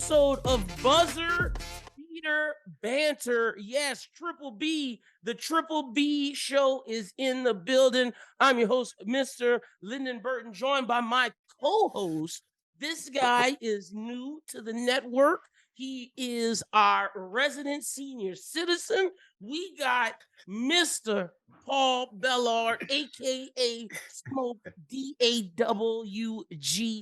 episode of Buzzer Beater Banter. Yes, Triple B. The Triple B show is in the building. I'm your host, Mr. Lyndon Burton, joined by my co-host. This guy is new to the network. He is our resident senior citizen. We got Mr. Paul Bellard, aka Smoke DAWG,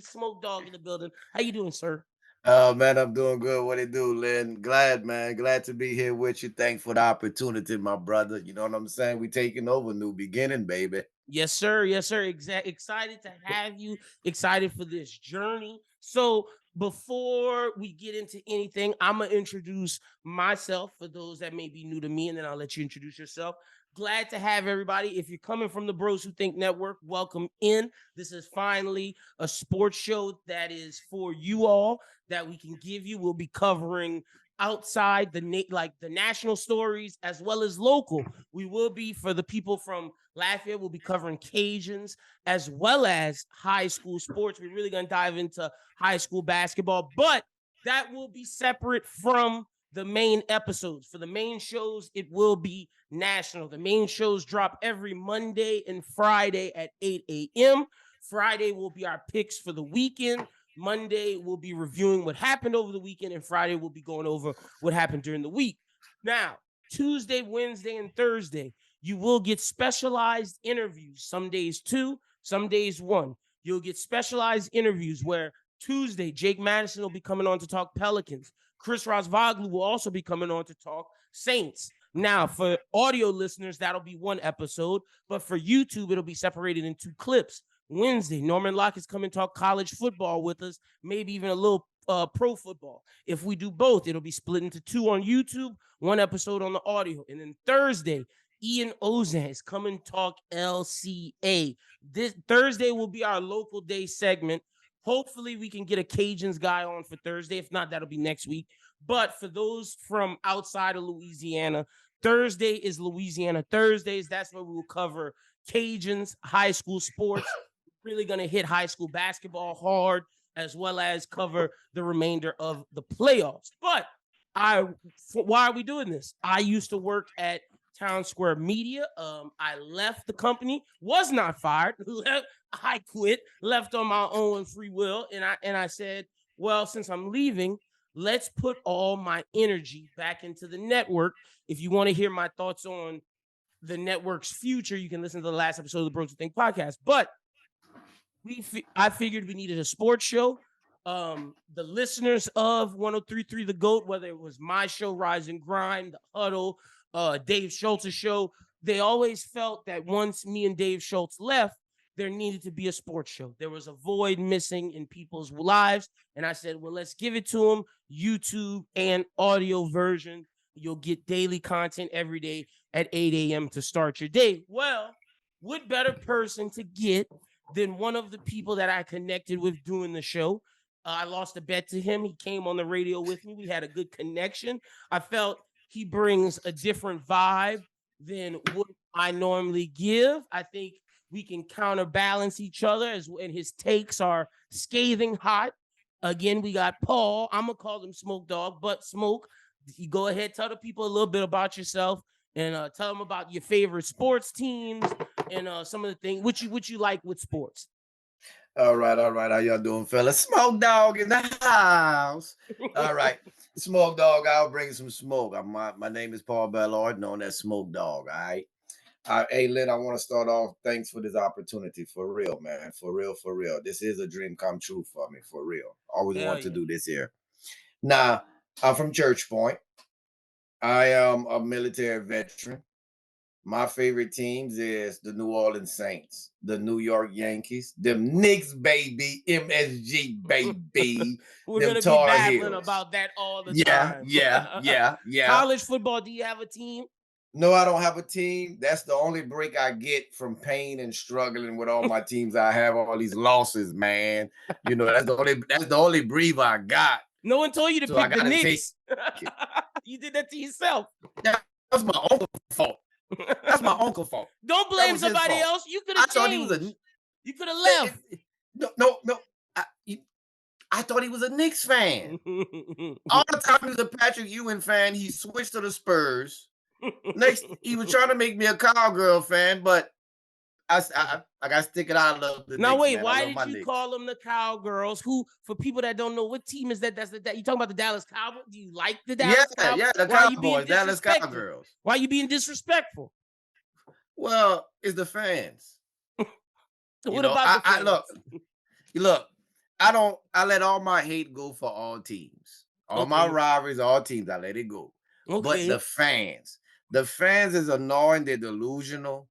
Smoke Dog in the building. How you doing, sir? Oh man, I'm doing good. What it do, Lynn? Glad, man. Glad to be here with you. Thanks for the opportunity, my brother. You know what I'm saying? We taking over, new beginning, baby. Yes, sir. Yes, sir. Excited to have you. Excited for this journey. So before we get into anything, I'm gonna introduce myself for those that may be new to me, and then I'll let you introduce yourself. Glad to have everybody. If you're coming from the Bros Who Think Network, welcome in. This is finally a sports show that is for you all that we can give you. We'll be covering outside like the national stories as well as local. We will be for the people from Lafayette. We'll be covering Cajuns as well as high school sports. We're really gonna dive into high school basketball, but that will be separate from the main episodes. For the main shows, it will be national. The main shows drop every Monday and Friday at 8 a.m. Friday will be our picks for the weekend. Monday, we'll be reviewing what happened over the weekend, and Friday, we'll be going over what happened during the week. Now, Tuesday, Wednesday, and Thursday, you will get specialized interviews. Some days two, some days one. You'll get specialized interviews where Tuesday, Jake Madison will be coming on to talk Pelicans. Chris Rosvoglu will also be coming on to talk Saints. Now, for audio listeners, that'll be one episode, but for YouTube, it'll be separated in two clips. Wednesday, Norman Locke is coming to talk college football with us, maybe even a little pro football. If we do both, it'll be split into two on YouTube, one episode on the audio. And then Thursday, Ian Ozan is coming to talk LCA. This Thursday will be our local day segment. Hopefully, we can get a Cajuns guy on for Thursday. If not, that'll be next week. But for those from outside of Louisiana, Thursday is Louisiana Thursdays. That's where we will cover Cajuns, high school sports. Really going to hit high school basketball hard, as well as cover the remainder of the playoffs. But why are we doing this? I used to work at Town Square Media. I left the company, was not fired. I quit, left on my own free will, and I said, well, since I'm leaving, let's put all my energy back into the network. If you want to hear my thoughts on the network's future, you can listen to the last episode of the Bros Who Think podcast. But I figured we needed a sports show. The listeners of 103.3 The GOAT, whether it was my show, Rise and Grind, The Huddle, Dave Schultz's show, they always felt that once me and Dave Schultz left, there needed to be a sports show. There was a void missing in people's lives. And I said, well, let's give it to them, YouTube and audio version. You'll get daily content every day at 8 a.m. to start your day. Well, what better person to get than one of the people that I connected with doing the show? I lost a bet to him. He came on the radio with me. We had a good connection. I felt he brings a different vibe than what I normally give. I think we can counterbalance each other and his takes are scathing hot. Again, we got Paul. I'm going to call him Smoke Dog, but Smoke, you go ahead, tell the people a little bit about yourself and tell them about your favorite sports teams and some of the things what you like with sports. All right. How y'all doing, fellas? Smoke Dog in the house. All right. Smoke Dog, I'll bring some smoke. My name is Paul Bellard, known as Smoke Dog. All right. Hey, Lynn, I want to start off. Thanks for this opportunity. For real, man. For real. This is a dream come true for me. For real. Always want to do this here. Now, I'm from Church Point. I am a military veteran. My favorite teams is the New Orleans Saints, the New York Yankees, them Knicks, baby, MSG, baby. We're them gonna Tar be battling Heels. about that all the time. Yeah. College football, do you have a team? No, I don't have a team. That's the only break I get from pain and struggling with all my teams. I have all these losses, man. You know, that's the only breather I got. No one told you to pick the Knicks. You did that to yourself. That's my uncle's fault. That's my uncle's fault. Don't blame somebody else. You could have changed. You could have left. No. I thought he was a Knicks fan. All the time he was a Patrick Ewing fan. He switched to the Spurs. Next, he was trying to make me a Cowgirl fan, but I got to stick it out. I love the Now Knicks, wait, man. I why love did my you Knicks. call them the Cowgirls? Who, for people that don't know, what team is that? That's that you talking about the Dallas Cowboys? Do you like the Yeah, Dallas Cowboys? yeah, the Why are you being Cowboys, Dallas disrespectful? Cowgirls. Why are you being disrespectful? Well, it's the fans. You What know, about the I fans? look, I let all my hate go for all teams. All my Okay, rivalries, all teams, I let it go. But okay. the fans is annoying, they're delusional.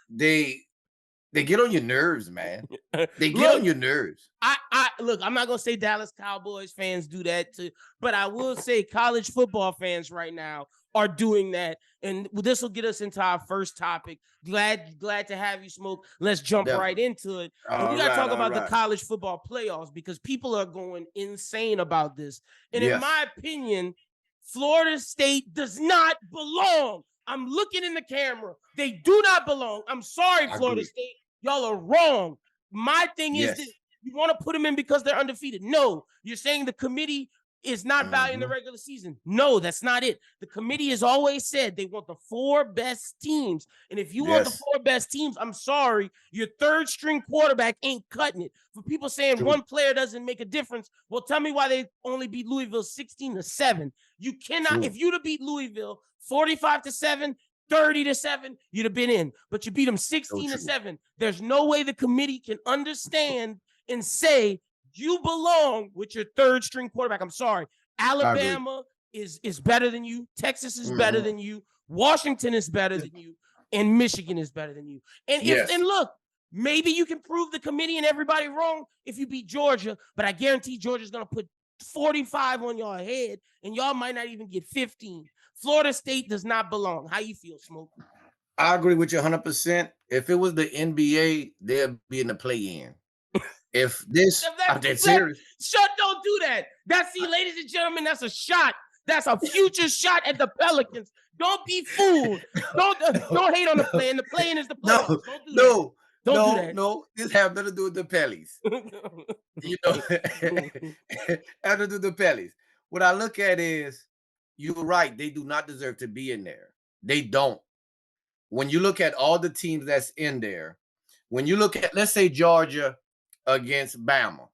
They they get on your nerves, man. They get Look, on your nerves. I look, I'm not gonna say Dallas Cowboys fans do that too, but I will say college football fans right now are doing that. And this will get us into our first topic. Glad to have you, Smoke. Let's jump right Definitely. into it. And we All gotta right, talk all about the right. college football playoffs because people are going insane about this. And in Yes, my opinion, Florida State does not belong. I'm looking in the camera. They do not belong. I'm sorry, I Florida agree. State. Y'all are wrong. My thing is this. Yes. You want to put them in because they're undefeated? No. You're saying the committee is not valuing the Mhm. regular season? No, that's not it. The committee has always said they want the 4 best teams. And if you want the Yes. 4 best teams, I'm sorry, your third string quarterback ain't cutting it. For people saying True. one player doesn't make a difference, well, tell me why they only beat Louisville 16-7. You cannot, if True. you'd have beat Louisville 45-7, 30-7, you'd have been in. But you beat them So true. 16-7. There's no way the committee can understand and say you belong with your third string quarterback. I'm sorry. I agree. Alabama is better than you. Texas is better Mhm. than you. Washington is better than you. And Michigan is better than you. And Yes. look, maybe you can prove the committee and everybody wrong if you beat Georgia, but I guarantee Georgia's gonna put 45 on your head, and y'all might not even get 15. Florida State does not belong. How you feel, Smoke? I agree with you 100%. If it was the NBA, they'd be in the play-in. If this, I'm dead serious. Shut, don't do that. See, ladies and gentlemen, that's a shot. That's a future shot at the Pelicans. Don't be fooled. Don't hate on the play. And the play-in is the No, playoffs. Don't do that. no, Don't do no, that. no. This have nothing to do with the Pellies. You know, have to do with the Pellies. What I look at is, you're right. They do not deserve to be in there. They don't. When you look at all the teams that's in there, when you look at, let's say, Georgia against Bama.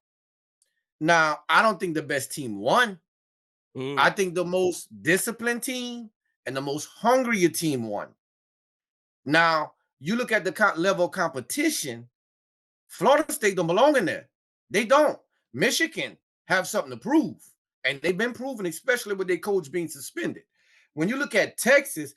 Now, I don't think the best team won. I Mm. think the most disciplined team and the most hungrier team won. Now, you look at the level of competition, Florida State don't belong in there. They don't. Michigan have something to prove, and they've been proven, especially with their coach being suspended. When you look at Texas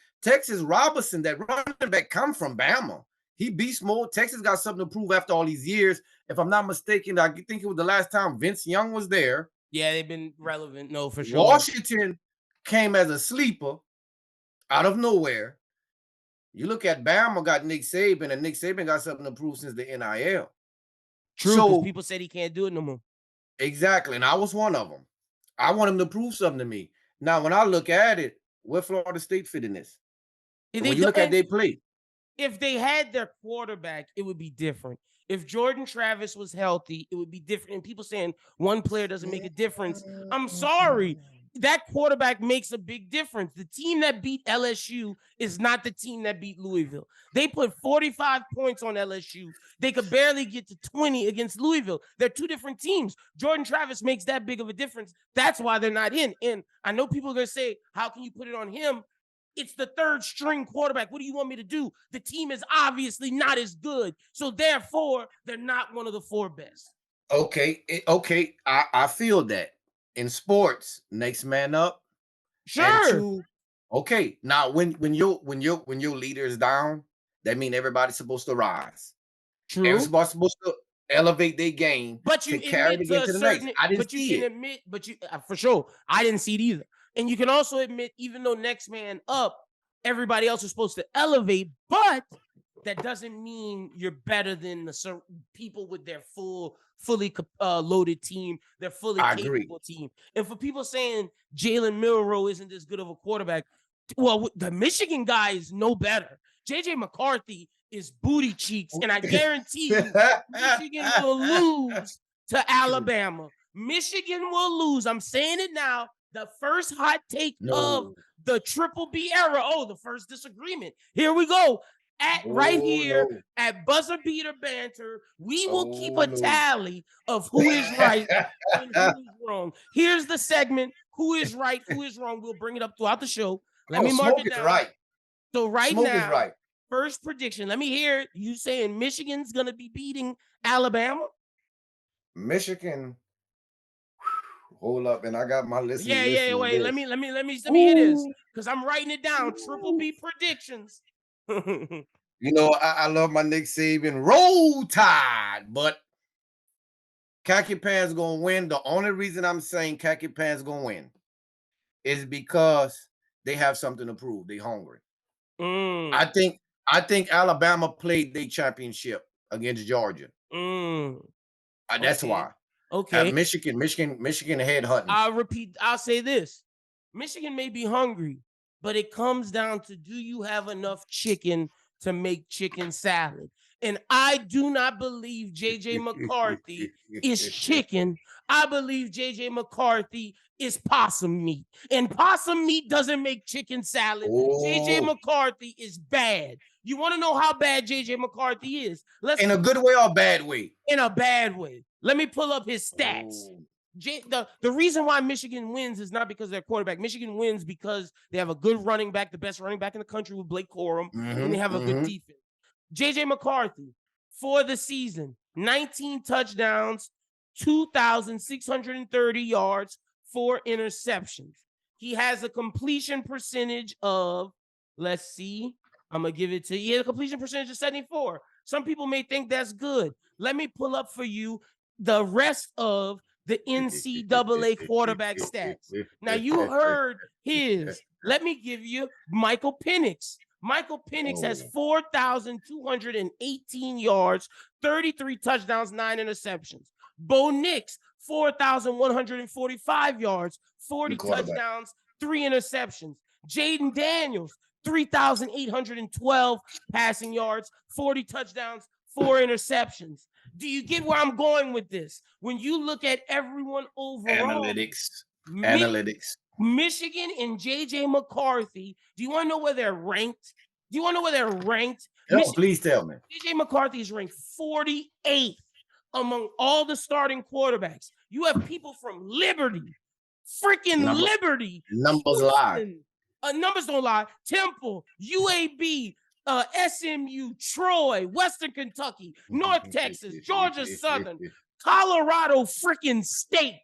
Robinson, that running back come from Bama. He beats more. Texas got something to prove after all these years. If I'm not mistaken, I think it was the last time Vince Young was there. Yeah, they've been relevant. No, for sure. Washington came as a sleeper out of nowhere. You look at Bama got Nick Saban, and Nick Saban got something to prove since the NIL. True, because So people said he can't do it no more. exactly, and I was one of them. I want him to prove something to me. Now, when I look at it, where Florida State fit in this? And they When you don't, look at their play, if they had their quarterback, it would be different. If Jordan Travis was healthy, it would be different. And people saying one player doesn't make a difference. I'm sorry. That quarterback makes a big difference. The team that beat LSU is not the team that beat Louisville. They put 45 points on LSU. They could barely get to 20 against Louisville. They're two different teams. Jordan Travis makes that big of a difference. That's why they're not in. And I know people are going to say, how can you put it on him? It's the third string quarterback. What do you want me to do? The team is obviously not as good. So therefore, they're not one of the 4 best. okay, okay, I feel that in sports, next man up, and Sure. two, okay. Now, when your leader is down, that means everybody's supposed to rise. True. Everybody's supposed to elevate their game But to you carry admit the game to a to the next. certain, I didn't but you see can it. admit, but you, for sure, I didn't see it either. And you can also admit, even though next man up, everybody else is supposed to elevate, but that doesn't mean you're better than the people with their fully loaded team, their fully I agree. capable team. And for people saying Jalen Milroe isn't as good of a quarterback, well, the Michigan guy is no better. JJ McCarthy is booty cheeks, and I guarantee you, Michigan will lose to True. Alabama. Michigan will lose. I'm saying it now. The first hot take of No. the Triple B era. Oh, the first disagreement. Here we go. Right Oh here no. at Buzzer Beater Banter, we will keep Oh a no. tally of who is right and who is wrong. Here's the segment: who is right, who is wrong. We'll bring it up throughout the show. Let Oh, me mark Smoke it is down. right. So right Smoke is now, right. first prediction. Let me hear you saying Michigan's going to be beating Alabama. Michigan. Hold up, and I got my Yeah, listeners yeah. listening to Wait, let this. me hear this Ooh. because I'm writing it down. Triple Ooh. B predictions. You know, I love my Nick Saban roll tide, but Khaki Pants gonna win. The only reason I'm saying Khaki Pants gonna win is because they have something to prove. They hungry. I mm, think I think Alabama played their championship against Georgia. mm. That's Okay, why. okay. Michigan head hunting. I'll say this. Michigan may be hungry, but it comes down to, do you have enough chicken to make chicken salad? And I do not believe JJ McCarthy is chicken. I believe JJ McCarthy is possum meat. And possum meat doesn't make chicken salad. JJ Oh, McCarthy is bad. You want to know how bad JJ McCarthy is? in a good way or a bad way? In a bad way. Let me pull up his stats. Oh. The reason why Michigan wins is not because of their quarterback. Michigan wins because they have a good running back, the best running back in the country with Blake Corum, and they have a good Mm-hmm. defense. JJ McCarthy, for the season, 19 touchdowns, 2,630 yards, 4 interceptions. He has a completion percentage of, let's see, I'm going to give it to you. He has a completion percentage of 74. Some people may think that's good. Let me pull up for you the rest of the NCAA quarterback stats. Now, you heard his. Let me give you Michael Penix. Michael Penix has Oh. 4,218 yards, 33 touchdowns, 9 interceptions. Bo Nix, 4,145 yards, 40 touchdowns, 3 interceptions. Jaden Daniels, 3,812 passing yards, 40 touchdowns, 4 interceptions. Do you get where I'm going with this? When you look at everyone overall, Analytics. Michigan and JJ McCarthy, do you want to know where they're ranked? Do you want to know where they're ranked? No, please tell me. JJ McCarthy is ranked 48th among all the starting quarterbacks. You have people from Liberty, freaking Liberty, Numbers lie. Houston, numbers don't lie. Temple, UAB, SMU, Troy, Western Kentucky, North Texas, Georgia Southern, Colorado freaking State.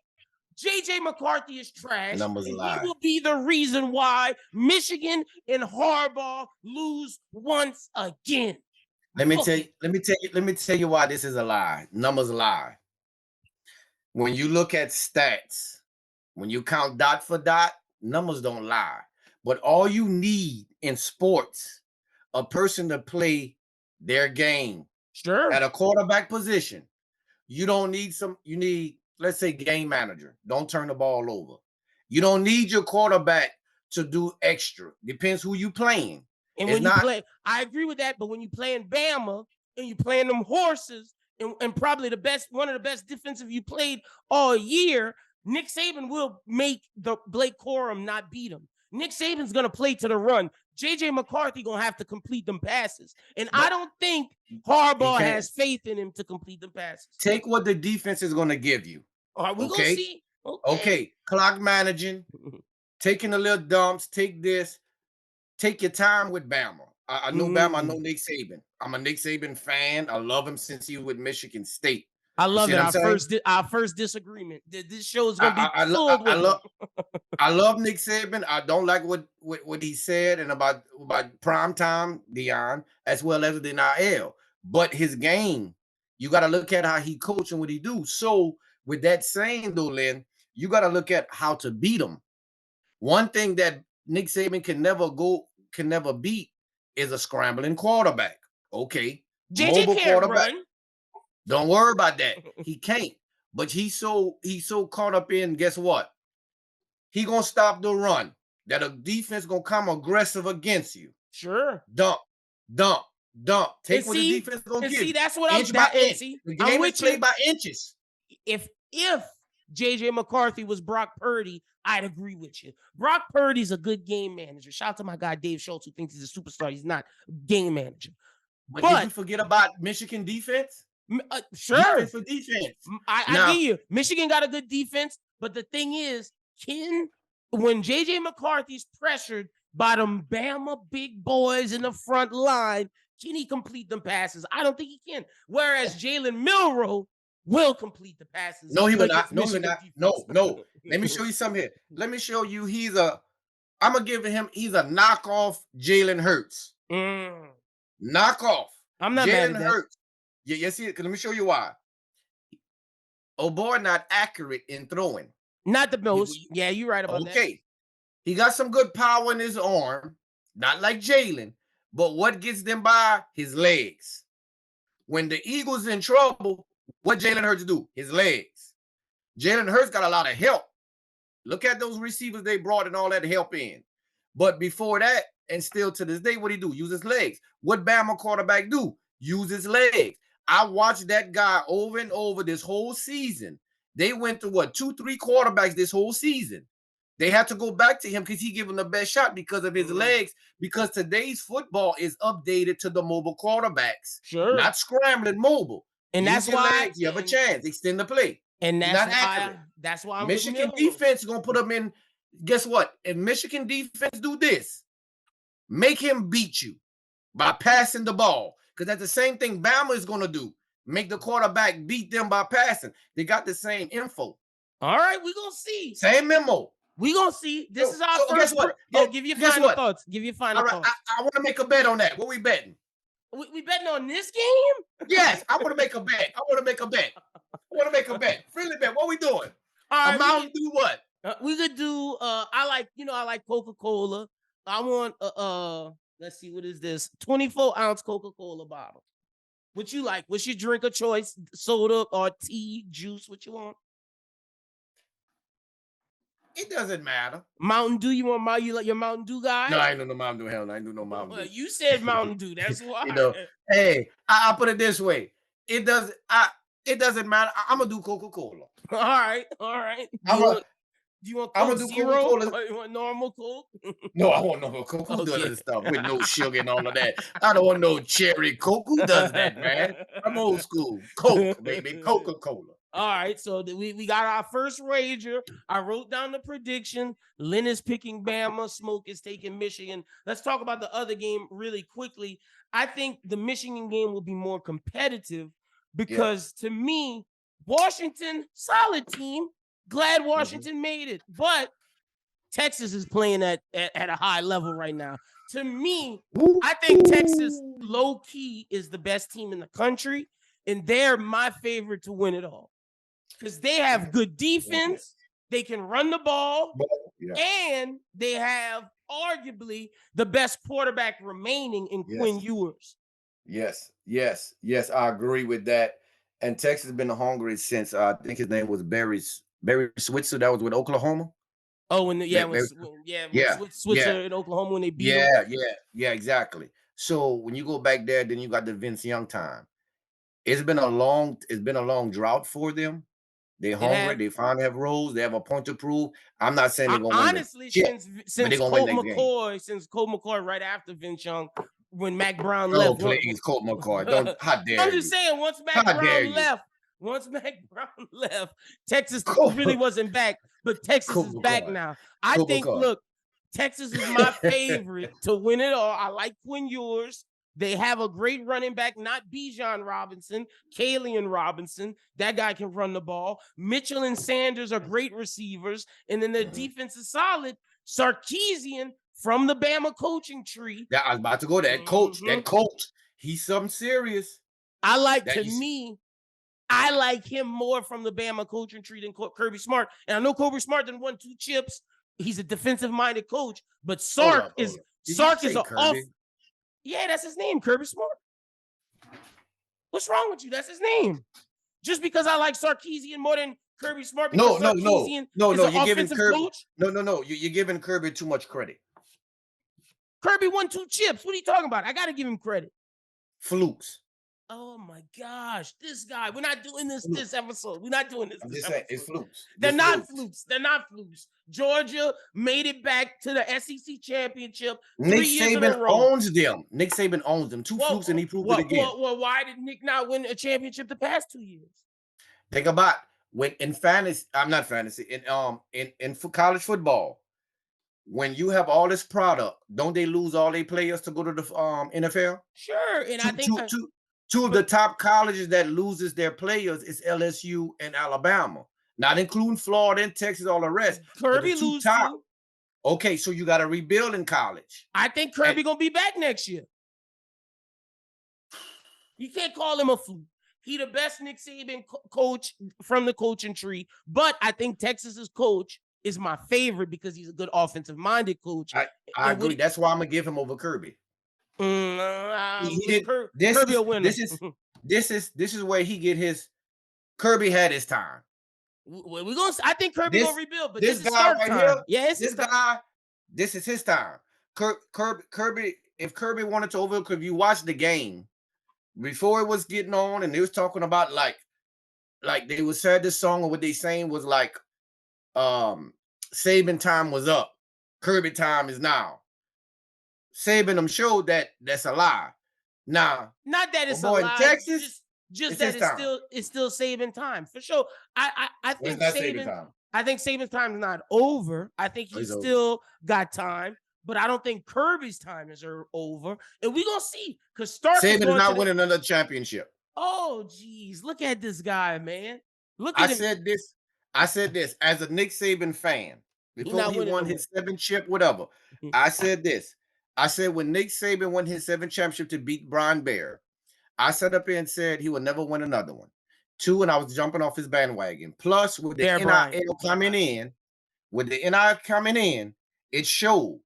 JJ McCarthy is trash, Numbers and lie. he will be the reason why Michigan and Harbaugh lose once again. Let me tell you why this is a lie. Numbers lie. When you look at stats, when you count dot for dot, numbers don't lie. But all you need in sports, a person to play their game Sure. at a quarterback position. You don't need you need, let's say, game manager. Don't turn the ball over. You don't need your quarterback to do extra. Depends who you playing. And when you play, I agree with that, but when you play in Bama and you playing them horses and probably one of the best defensive you played all year, Nick Saban will make the Blake Corum not beat him. Nick Saban's going to play to the run. JJ McCarthy going to have to complete them passes. And I don't think Harbaugh has faith in him to complete them passes. Take what the defense is going to give you. All right, we're going to see. Okay. Clock managing, taking the little dumps, take this. Take your time with Bama. I know Bama. I know Nick Saban. I'm a Nick Saban fan. I love him since he was with Michigan State. I love it. Our first disagreement. This show is going to be filled with. I love Nick Saban. I don't like what he said and about prime time Dion, as well as the NIL. But his game, you got to look at how he coach and what he do. So with that saying, though, Lynn, you got to look at how to beat him. One thing that Nick Saban can never beat is a scrambling quarterback. Okay. JJ Mobile can't quarterback. Run. Don't worry about that. He can't. But he's so caught up in, guess what? He gonna stop the run. That a defense gonna come aggressive against you. Sure. Dump. Take what the defense gonna give. See, that's what inch by inch. The game I'm is played by inches. If JJ McCarthy was Brock Purdy, I'd agree with you. Brock Purdy's a good game manager. Shout out to my guy Dave Schultz, who thinks he's a superstar. He's not game manager. But did you But forget about Michigan defense? sure, Defense for defense. I get Now, you. Michigan got a good defense, but the thing is, when JJ McCarthy's pressured by them Bama big boys in the front line, can he complete them passes? I don't think he can. Whereas Jalen Milroe will complete the passes. no, he will not. Against No, he will Michigan not. defense. No. Let me show you something here. Let me show you I'm gonna give him he's a knockoff Jalen Hurts. Mm, Knockoff. I'm not mad Jalen at that. Hurts. Yeah, yes, let me show you why. Oh boy, not accurate in throwing. Not the most. Yeah, you're right about that. Okay. He got some good power in his arm, not like Jalen, but what gets them by? His legs. When the Eagles in trouble, what Jalen Hurts do? His legs. Jalen Hurts got a lot of help. Look at those receivers they brought and all that help in. But before that, and still to this day, what he do? Use his legs. What Bama quarterback do? Use his legs. I watched that guy over and over this whole season. They went through what, 2-3 quarterbacks this whole season. They had to go back to him because he gave them the best shot because of his legs. Because today's football is updated to the mobile quarterbacks, Sure. not scrambling mobile. And Use that's your why legs, you have a chance. Extend the play. And You're that's not why accurate. that's why I'm Michigan with defense is gonna put them in. Guess what? If Michigan defense do this, make him beat you by passing the ball. Because that's the same thing Bama is gonna do. Make the quarterback beat them by passing. They got the same info. All right, we're gonna see. Same memo. We're gonna see. This is our So first. guess what? Give your Guess final what? thoughts. Give your final All right, thoughts. I want to make a bet on that. What we betting? We betting on this game? Yes, I want to make a bet. I want to make a bet. Friendly bet. What we doing? All right, Amount do what? We could do I like Coca-Cola. I want let's see, what is this? 24-ounce Coca-Cola bottle. What you like? What's your drink of choice? Soda or tea, juice? What you want? It doesn't matter. Mountain Dew? You want you like your Mountain Dew guy? No, I ain't do no Mountain Dew. Hell, no, I ain't do no Mountain Dew. You said Mountain Dew. That's why. Hey, I'll put it this way. It doesn't matter. I'm gonna do Coca-Cola. All right. Do you want I'm Coke gonna do Zero? Coca-Cola. Or you want normal Coke? No, I want no Coke. Who does this stuff with no sugar and all of that? I don't want no cherry Coke. Who does that, man? I'm old school. Coke, baby. Coca-Cola. All right, so we got our first wager. I wrote down the prediction. Lynn is picking Bama. Smoke is taking Michigan. Let's talk about the other game really quickly. I think the Michigan game will be more competitive because to me, Washington, solid team. Glad Washington made it, but Texas is playing at a high level right now. To me, I think Texas low key is the best team in the country, and they're my favorite to win it all. Because they have good defense, they can run the ball, and they have arguably the best quarterback remaining in Quinn Ewers. Yes, I agree with that. And Texas has been hungry since I think his name was Barry Switzer. That was with Oklahoma. Oh, Switzer in Oklahoma when they beat him. Yeah, exactly. So when you go back there, then you got the Vince Young time. It's been a long drought for them. They're hungry. They finally have roles. They have a point to prove. I'm not saying they're gonna win. Since Colt McCoy right after Vince Young, when Mac Brown left. Please, Colt McCoy. Don't. How dare I'm just saying, once Mac Brown left, Texas really wasn't back, but Texas is back now. I think, look, Texas is my favorite to win it all. I like Quinn Ewers. They have a great running back, not Bijan Robinson, Kalian Robinson. That guy can run the ball. Mitchell and Sanders are great receivers. And then their defense is solid. Sarkisian from the Bama coaching tree. Yeah, I was about to go there. That coach, he's something serious. I like him more from the Bama coaching tree than Kirby Smart. And I know Kirby Smart didn't won 2 chips. He's a defensive-minded coach. But Sark is an off. Yeah, that's his name, Kirby Smart. What's wrong with you? That's his name. Just because I like Sarkisian more than Kirby Smart. No. You're giving Kirby. Coach? No. You're giving Kirby too much credit. Kirby won 2 chips. What are you talking about? I got to give him credit. Flukes. Oh my gosh, this guy. We're not doing this Flukes. episode. We're not doing I'm this just saying, it's episode. flukes. They're Just not flukes. flukes. They're not flukes. Georgia made it back to the SEC championship Nick 3 years in a Saban row. owns them. Nick Saban owns them. Two flukes, and he proved it again. Why did Nick not win a championship the past 2 years? Think about when in fantasy, I'm not fantasy, in college football, when you have all this product, don't they lose all their players to go to the NFL? Sure, and I Two, think, two, two, two of but the top colleges that loses their players is LSU and Alabama, not including Florida and Texas, all the rest. But the Kirby two lose top, too. okay, so you got to rebuild in college. I think And Kirby gonna be back next year. You can't call him a fluke. He the best Nick Saban coach from the coaching tree, but I think Texas's coach is my favorite because he's a good offensive-minded coach. I agree. That's why I'm gonna give him over Kirby. He did. Kirby a winner. This is where he get his. Kirby had his time. We're gonna. I think Kirby gonna rebuild, but this is guy start right time. here. Yeah, this guy. This is his time. Kirby. If Kirby wanted to overcome, if you watch the game before it was getting on, and they was talking about like they was said this song, or what they saying was like, Saban time was up, Kirby time is now. Saban them showed that that's a lie. Nah, not that it's a boy lie. In Texas, just that it's still Saban time for sure. I think Saban. I think Saban's time is not over. I think he's still got time, but I don't think Kirby's time is over. And we're gonna see because Saban is not winning another championship. Oh, geez, look at this guy, man. Look at him. I said this as a Nick Saban fan before he won his 7th chip, whatever. I said this. I said when Nick Saban won his 7th championship to beat Brian Bear, I sat up here and said he would never win another one. 2, and I was jumping off his bandwagon. Plus, with the NIL coming in, it showed.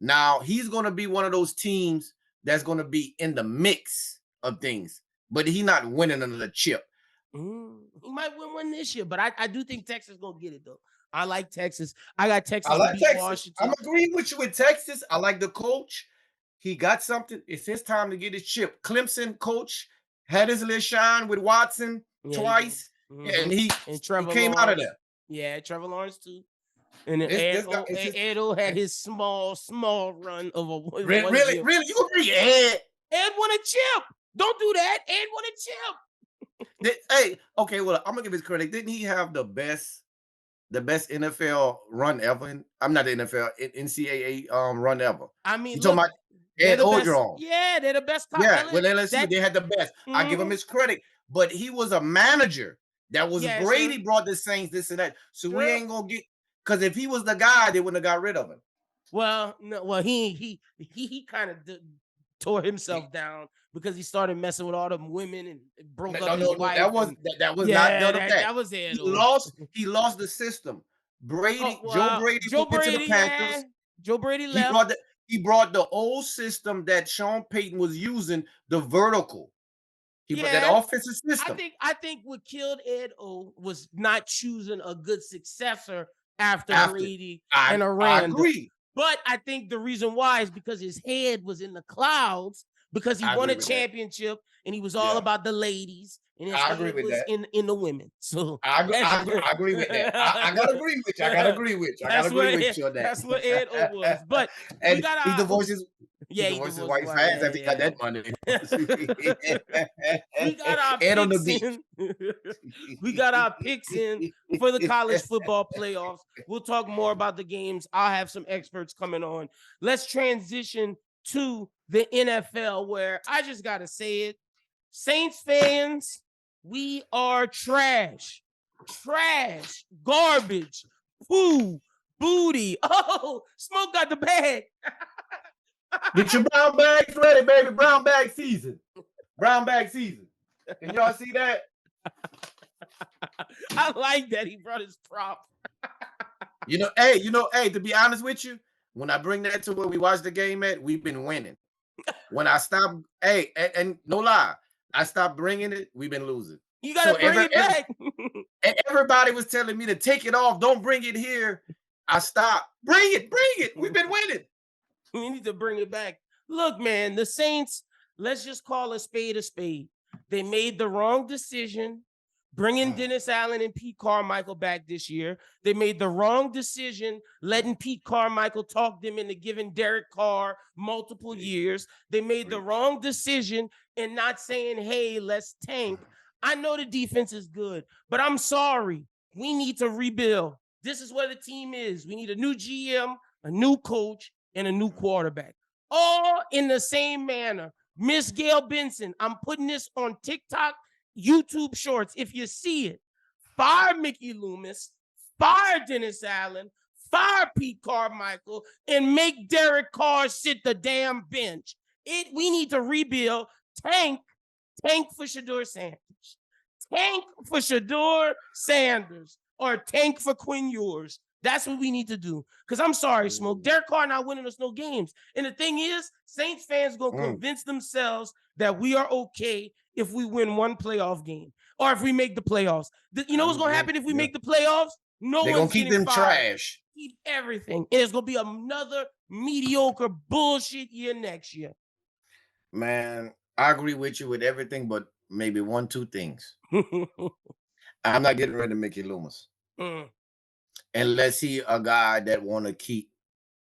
Now he's going to be one of those teams that's going to be in the mix of things, but he's not winning another chip. He might win one this year, but I do think Texas gonna get it though. I like Texas. I got Texas. I like Texas. Washington. I'm agreeing with you with Texas. I like the coach. He got something. It's his time to get his chip. Clemson coach had his little shine with Watson twice, and he came out of there. Yeah, Trevor Lawrence too. And Edo had his small run of a really you agree? Ed won a chip. Don't do that. Ed won a chip. Hey, okay, well, I'm gonna give his credit. Didn't he have the best NFL run ever? I'm not the NFL, NCAA run ever. I mean, you talking about Ed Orgeron? Yeah, they're the best. Yeah, with LSU, they had the best. I give him his credit, but he was a manager. That was Brady brought the Saints, this and that. So we ain't gonna get, because if he was the guy, they wouldn't have got rid of him. Well, no, well, he kind of tore himself down because he started messing with all them women and broke up his wife. That was not none of that. That was it. He lost the system. Brady, Joe Brady, to the Panthers. Joe Brady left. He brought the old system that Sean Payton was using, the vertical. He brought that offensive system. I think what killed Ed O was not choosing a good successor after Brady and Aranda. I agree. But I think the reason why is because his head was in the clouds because he won a championship and he was all about the ladies and his head was in the women. So I agree with that. I gotta agree with you. I gotta agree with you. On that. That's what Ed O was. But and he divorces. Yeah, he divorces white fans after he got that money. We got our picks in. We got our picks in for the college football playoffs. We'll talk more about the games. I'll have some experts coming on. Let's transition to the NFL, where I just gotta say it. Saints fans, we are trash, garbage, poo, booty. Oh, Smoke got the bag. Get your brown bags ready, baby. Brown bag season. Can y'all see that? I like that he brought his prop. Hey, to be honest with you, when I bring that to where we watch the game at, we've been winning. When I stop, and no lie, I stopped bringing it, we've been losing. You gotta bring it back. And everybody was telling me to take it off, don't bring it here. I stopped. Bring it. We've been winning. We need to bring it back. Look, man, the Saints, let's just call a spade a spade. They made the wrong decision bringing Dennis Allen and Pete Carmichael back this year. They made the wrong decision letting Pete Carmichael talk them into giving Derek Carr multiple years. They made the wrong decision in not saying, hey, let's tank. I know the defense is good, but I'm sorry. We need to rebuild. This is where the team is. We need a new GM, a new coach, and a new quarterback. All in the same manner. Miss Gail Benson, I'm putting this on TikTok, YouTube Shorts. If you see it, fire Mickey Loomis, fire Dennis Allen, fire Pete Carmichael, and make Derek Carr sit the damn bench. We need to rebuild. Tank for Shedeur Sanders. Tank for Shedeur Sanders. Or tank for Quinn Ewers. That's what we need to do. Because I'm sorry, Smoke. Derek Carr not winning us no games. And the thing is, Saints fans going to convince themselves that we are okay if we win one playoff game or if we make the playoffs. You know what's going to happen if we make the playoffs? They're going to keep them trash. Keep everything. And it's going to be another mediocre bullshit year next year. Man, I agree with you with everything, but maybe 1, 2 things. I'm not getting rid of Mickey Loomis. Unless he a guy that want to keep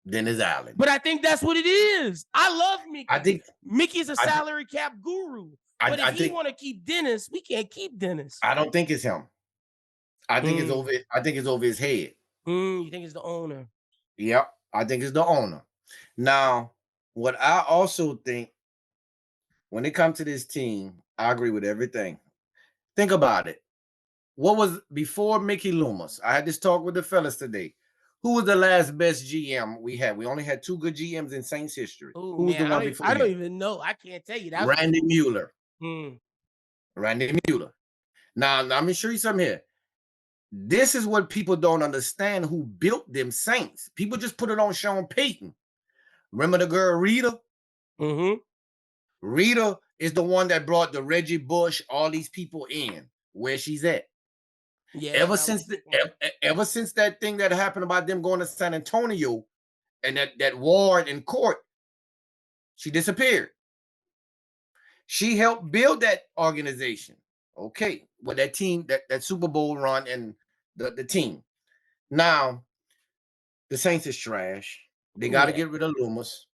Dennis Allen. But I think that's what it is. I love Mickey. I think Mickey's a salary cap guru. But if he want to keep Dennis, we can't keep Dennis. I don't think it's him. I think it's over. I think it's over his head. You think it's the owner? Yep, I think it's the owner. Now, what I also think when it comes to this team, I agree with everything. Think about it. What was before Mickey Loomis? I had this talk with the fellas today. Who was the last best GM we had? We only had 2 good GMs in Saints history. Ooh, Who was the one before? I don't even know. I can't tell you that. Randy Mueller. Randy Mueller. Now, let me show you something here. This is what people don't understand who built them Saints. People just put it on Sean Payton. Remember the girl Rita? Rita is the one that brought the Reggie Bush, all these people in where she's at. Yeah. Ever since that thing that happened about them going to San Antonio and that war in court, she disappeared. She helped build that organization. Okay, with that team, that Super Bowl run and the team. Now, the Saints is trash. They got to get rid of Loomis.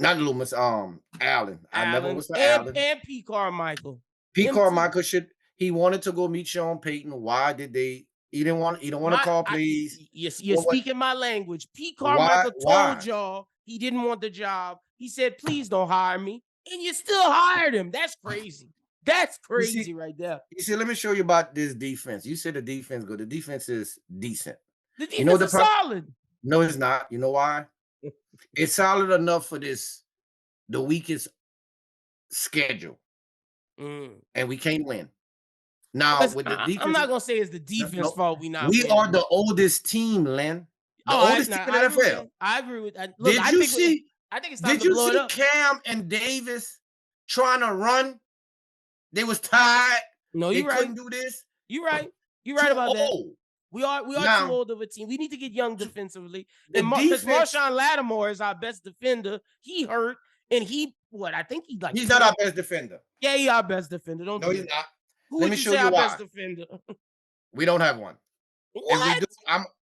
Not Loomis, Allen. I never was for Allen. And Pete Carmichael. Pete Carmichael he wanted to go meet Sean Payton. Why did he don't want to call plays? You're speaking my language. Pete Carmichael told y'all he didn't want the job. He said, please don't hire me. And you still hired him. That's crazy. That's crazy right there. You see, let me show you about this defense. You said the defense good. The defense is decent. The defense is solid. No, it's not. You know why? It's solid enough for the weakest schedule. And we can't win. Now, with the defense, I'm not gonna say it's the defense fault. We are the oldest team, Len. The oldest team in the NFL. I agree with that. Look, I think it's time to blow it up. Did you see Cam and Davis trying to run? They was tired. No, you're right. They couldn't do this. You're right. You're right about that. We are too old of a team. We need to get young defensively. And because Marshawn Lattimore is our best defender, he hurt, and I think he's not our best defender. Yeah, he's our best defender. He's not. Let me show you why. Best defender? We don't have one. What?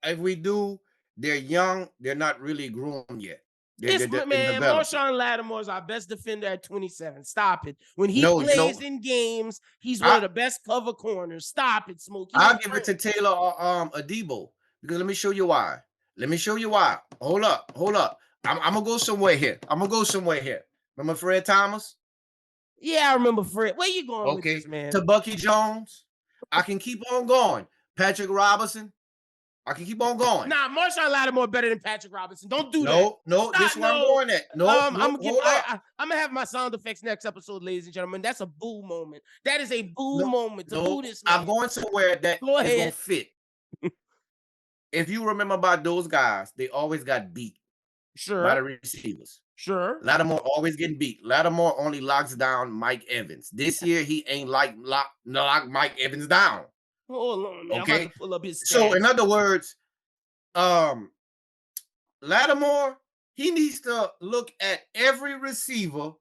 If we do, they're young. They're not really groomed yet. Marshawn Lattimore is our best defender at 27. Stop it. When he plays in games, he's one of the best cover corners. Stop it, Smokey. I'll give it to Taylor Adebo because let me show you why. Hold up. I'm gonna go somewhere here. Remember Fred Thomas? Yeah, I remember Fred. Where you going with this, man? To Bucky Jones. I can keep on going. Patrick Robinson. I can keep on going. Nah, Marshawn Lattimore better than Patrick Robinson. Don't do that. No, this is where I'm going at. I'm gonna have my sound effects next episode, ladies and gentlemen. That's a boo moment. That is a boo moment to boo this man. I'm going somewhere that is gonna fit. If you remember about those guys, they always got beat. Sure. By the receivers. Sure. Lattimore always getting beat. Lattimore only locks down Mike Evans. This year, he ain't lock Mike Evans down. Hold on, man. Okay. I'm about to pull up his stats. So, in other words, Lattimore, he needs to look at every receiver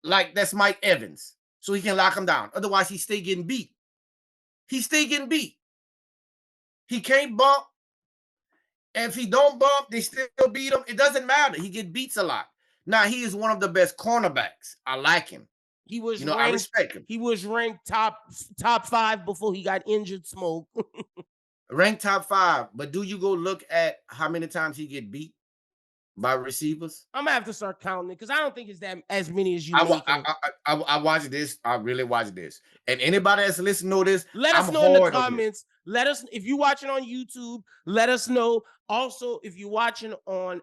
like that's Mike Evans. so he can lock him down. Otherwise, he stay getting beat. He stay getting beat. He can't bump. And if he don't bump, they still beat him. It doesn't matter. He get beats a lot. Now he is one of the best cornerbacks. I like him. He was I ranked. respect him. He was ranked top 5 before he got injured. Smoke. Ranked top 5. But do you go look at how many times he get beat by receivers? I'm gonna have to start counting it because I don't think it's that as many as you I, make I, it. I watch this. I really watch this. And anybody that's listening to this, Let us know in the comments. Let us, if you're watching on YouTube, let us know. Also, if you're watching on,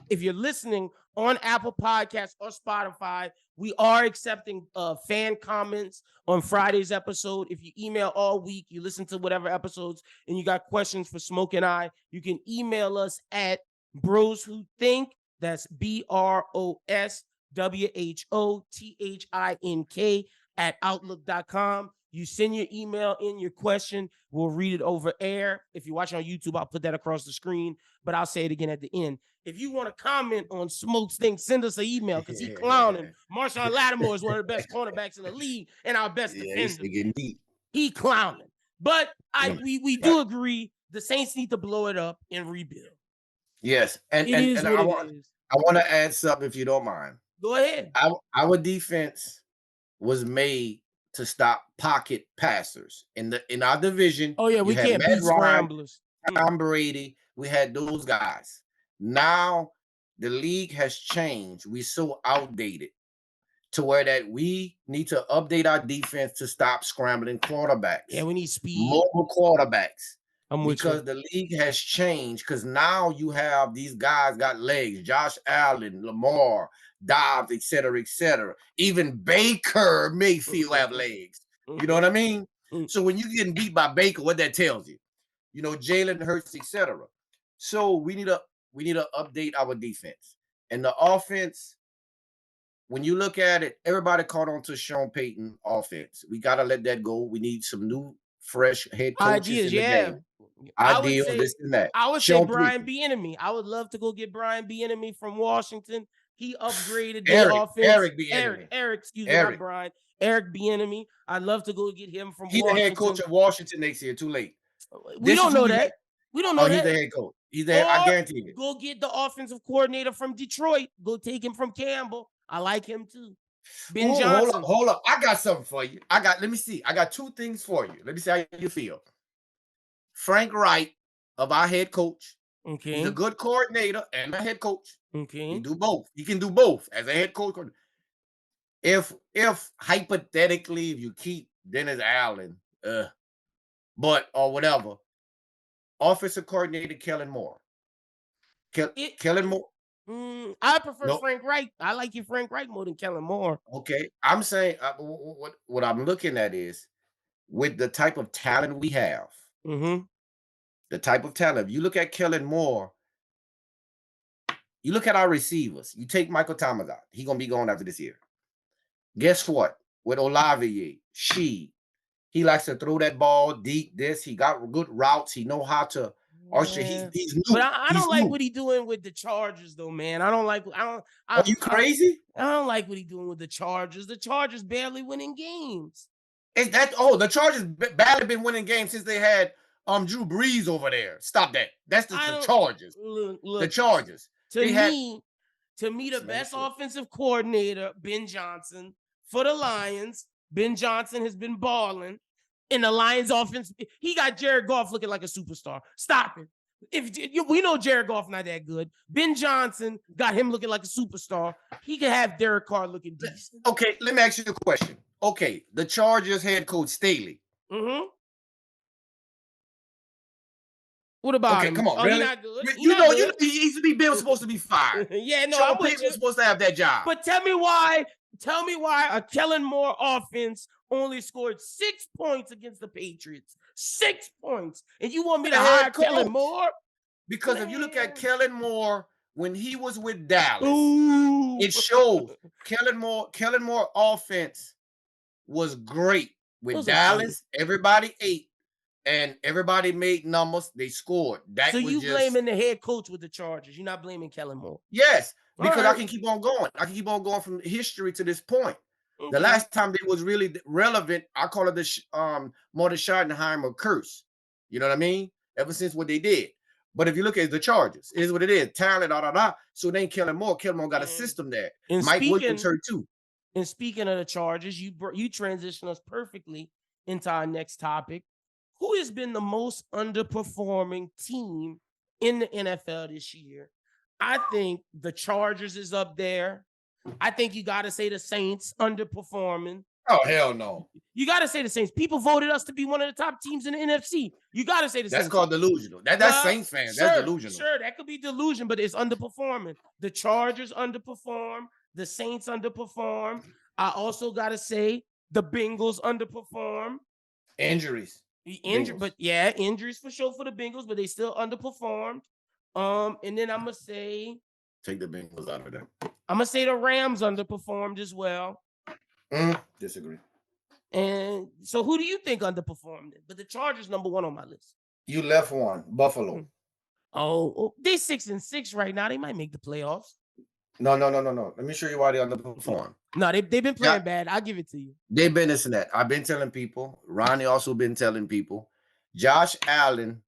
if you're listening on Apple Podcasts or Spotify, we are accepting fan comments on Friday's episode. If you email all week, you listen to whatever episodes, and you got questions for Smoke and I, you can email us at Bros Who Think. That's BROSWHOTHINK at outlook.com. You send your email in, your question. We'll read it over air. If you're watching on YouTube, I'll put that across the screen, but I'll say it again at the end. If you want to comment on Smoke's thing, send us an email because he clowning. Marshawn Lattimore is one of the best cornerbacks in the league and our best defender. He clowning. But we do agree the Saints need to blow it up and rebuild. Yes. And I want to add something if you don't mind. Go ahead. Our defense was made to stop pocket passers in our division. Oh yeah, we can't beat scramblers. Tom Brady, we had those guys. Now the league has changed. We're so outdated to where that we need to update our defense to stop scrambling quarterbacks. Yeah, we need speed. Mobile quarterbacks. Because the league has changed. Because now you have these guys got legs. Josh Allen, Lamar, Dobbs, etc. Even Baker Mayfield have legs. You know what I mean? So when you're getting beat by Baker, what that tells you, Jalen Hurts, etc. So we need to update our defense and the offense. When you look at it, everybody caught on to Sean Payton offense. We got to let that go. We need some new, fresh head coaches in the game. Ideal, this and that. I would say Brian Bieniemy. I would love to go get Brian Bieniemy from Washington. He upgraded the offense. Eric Bieniemy. Not Brian. Eric Bieniemy. I'd love to go get him from Washington. He's the head coach of Washington next year. Too late. We don't know that. We don't know that. He's the head coach. I guarantee it. Go get the offensive coordinator from Detroit. Go take him from Campbell. I like him too. Ben Johnson. Hold up. I got something for you. Let me see. I got 2 things for you. Let me see how you feel. Frank Wright of our head coach. Okay. He's a good coordinator and a head coach. Okay. He do both. He can do both as a head coach. If hypothetically, if you keep Dennis Allen, or whatever, offensive coordinator Kellen Moore. Kellen Moore. I prefer Frank Wright. I like you, Frank Wright, more than Kellen Moore. Okay, I'm saying what I'm looking at is with the type of talent we have. The type of talent. If you look at Kellen Moore, you look at our receivers. You take Michael Thomas out. He's gonna be gone after this year. Guess what? With Olavier, he likes to throw that ball deep. He got good routes. He know how to. He's new. But I don't like what he's doing with the Chargers, though, man. Are you crazy? I don't like what he's doing with the Chargers. The Chargers barely winning games. The Chargers barely been winning games since they had Drew Brees over there. Stop that. That's the Chargers. Look, the Chargers. To me, the best offensive coordinator, Ben Johnson, for the Lions. Ben Johnson has been balling in the Lions offense. He got Jared Goff looking like a superstar. Stop it. We know Jared Goff not that good. Ben Johnson got him looking like a superstar. He could have Derek Carr looking decent. Okay, let me ask you a question. Okay, the Chargers head coach Staley. What about him? Come on, really? He's not good. He's supposed to be fired. Yeah, no, Sean Payton was supposed to have that job. But tell me why a Kellen Moore offense only scored 6 points against the Patriots. 6 points. And you want me to hire Kellen Moore? Because if you look at Kellen Moore when he was with Dallas, it shows Kellen Moore offense was great. With Dallas, everybody ate. And everybody made numbers. They scored. So you blaming the head coach with the Chargers. You're not blaming Kellen Moore. Yes, because I can keep on going. I can keep on going from history to this point. The Okay. last time they was really relevant, I call it more the Schottenheimer curse. You know what I mean? Ever since what they did. But if you look at the Chargers, it is what it is. Talent, da da da. So they ain't killing more. Killing got a And system there. and Mike Williams speaking hurt too. and speaking of the Chargers, you transition us perfectly into our next topic. Who has been the most underperforming team in the NFL this year? I think the Chargers is up there. I think you got to say the Saints underperforming. Oh hell no. You got to say the Saints. People voted us to be one of the top teams in the NFC. You got to say the That's Saints. called delusional. That's Well, Saints fans. That's sure, delusional. sure, that could be delusion, but it's underperforming. The Chargers underperform. The Saints underperform. I also got to say the Bengals underperform. Injuries. Injured, but yeah, injuries for sure for the Bengals, but they still underperformed. And then I'm gonna say Take the Bengals out of there. I'm gonna say the Rams underperformed as well. Disagree. And so, who do you think underperformed? But the Chargers number one on my list. You left one. Buffalo. Oh, they 6-6 right now. They might make the playoffs. No. Let me show you why they underperform. No, they've been Yeah, playing bad. I'll give it to you. they've been this and that. I've been telling people. Ronnie also been telling people. Josh Allen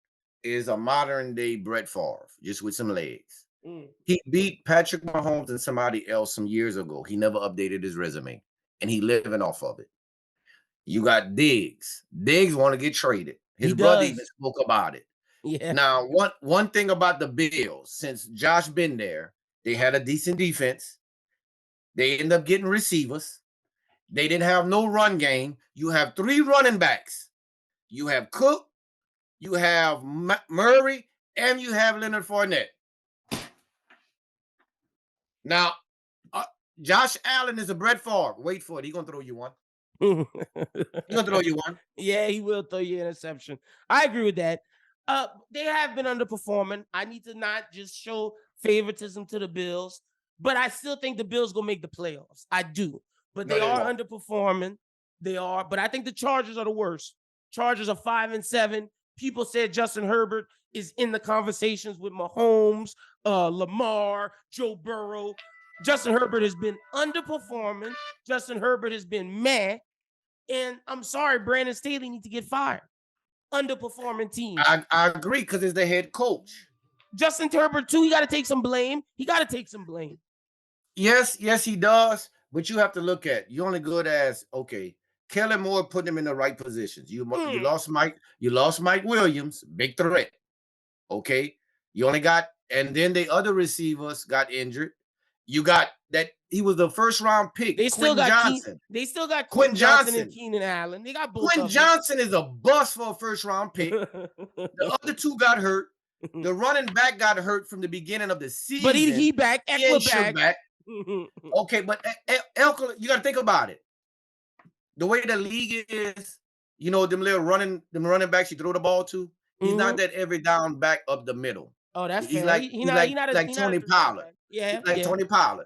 is a modern day Brett Favre, just with some legs. He beat Patrick Mahomes and somebody else some years ago. He never updated his resume, and he living off of it. You got Diggs. Diggs want to get traded. His He brother even does. spoke about it. Yeah. Now, one thing about the Bills, since Josh been there, they had a decent defense. They end up getting receivers. They didn't have no run game. You have 3 running backs. You have Cook, you have Murray, and you have Leonard Fournette. Now, Josh Allen is a Brett Favre. Wait for it. He's going to throw you one. He's going to throw you one. Yeah, he will throw you an interception. I agree with that. They have been underperforming. I need to not just show favoritism to the Bills, but I still think the Bills gonna make the playoffs. I do, but No, they they are won't. underperforming. They are, but I think the Chargers are the worst. Chargers are 5-7. People said Justin Herbert is in the conversations with Mahomes, Lamar, Joe Burrow. Justin Herbert has been underperforming. Justin Herbert has been mad. And I'm sorry, Brandon Staley needs to get fired. Underperforming team. I agree because it's the head coach. Justin Herbert, too, he got to take some blame. Yes, he does. But you have to look at you only good as okay. Kellen Moore put him in the right positions. You lost Mike. You lost Mike Williams, big threat. Okay, you only got, and then the other receivers got injured. You got that he was the first round pick. They still Quentin got Johnson. they still got Quentin Johnson and Johnson. Keenan Allen. They got both Quentin of them. Johnson is a bust for a first round pick. The other 2 got hurt. The running back got hurt from the beginning of the season. But he back. Eckler back. Okay, but Eckler, you got to think about it. The way the league is, you know, them running backs you throw the ball to, he's not that every down back up the middle. Oh, that's He's fair. like He's not Tony Pollard. Yeah, He's like Tony Pollard.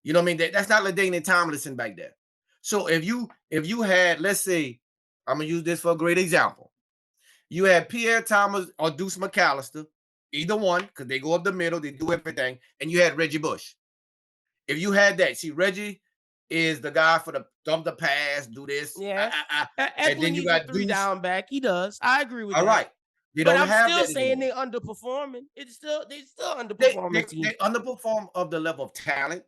You know what I mean? That's not LaDainian Tomlinson back there. So if you had, let's say, I'm gonna use this for a great example. You had Pierre Thomas or Deuce McAllister, either one, because they go up the middle, they do everything, and you had Reggie Bush. If you had that, see, Reggie is the guy for the dump the pass, do this. Yeah. And then you got 3 Deuce. down back. He does. I agree with that. All right. They but don't I'm have still that saying anymore. they're underperforming. They still underperforming team. They underperform of the level of talent.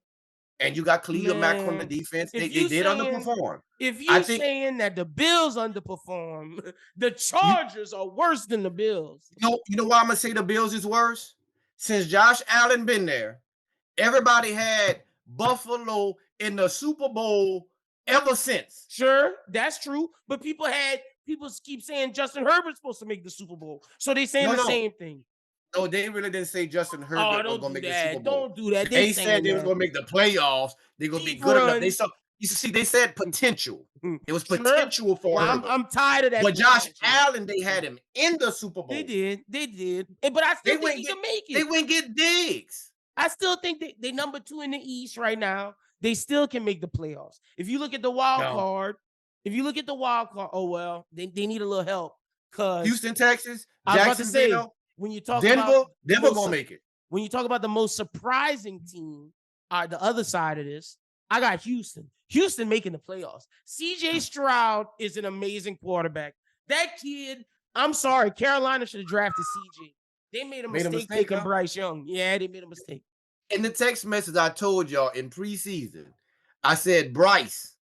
And you got Khalil Mack on the defense. They did underperform. If you're saying that the Bills underperform, the Chargers are worse than the Bills. You know why I'm gonna say the Bills is worse? Since Josh Allen been there, everybody had Buffalo in the Super Bowl ever since. Sure, that's true. But people keep saying Justin Herbert's supposed to make the Super Bowl. So they saying the same thing. No, they really didn't say Justin Herbert was going to make the Super Bowl. Don't do that. They said they was going to make the playoffs. They're going to be good enough. They said potential. It was potential for Herbert. I'm tired of that. But Josh Allen, they had him in the Super Bowl. They did. But I still think he can make it. They wouldn't get Diggs. I still think they number 2 in the East right now. They still can make the playoffs. If you look at the wild card, oh well, they need a little help. Cause Houston, Texas, I was about to say, when you talk about Denver gonna make it. When you talk about the most surprising team, the other side of this, I got Houston. Houston making the playoffs. CJ Stroud is an amazing quarterback. That kid, I'm sorry, Carolina should have drafted CJ. They made a Made a mistake mistake, taking huh? Bryce Young. Yeah, they made a mistake. In the text message I told y'all in preseason, I said Bryce,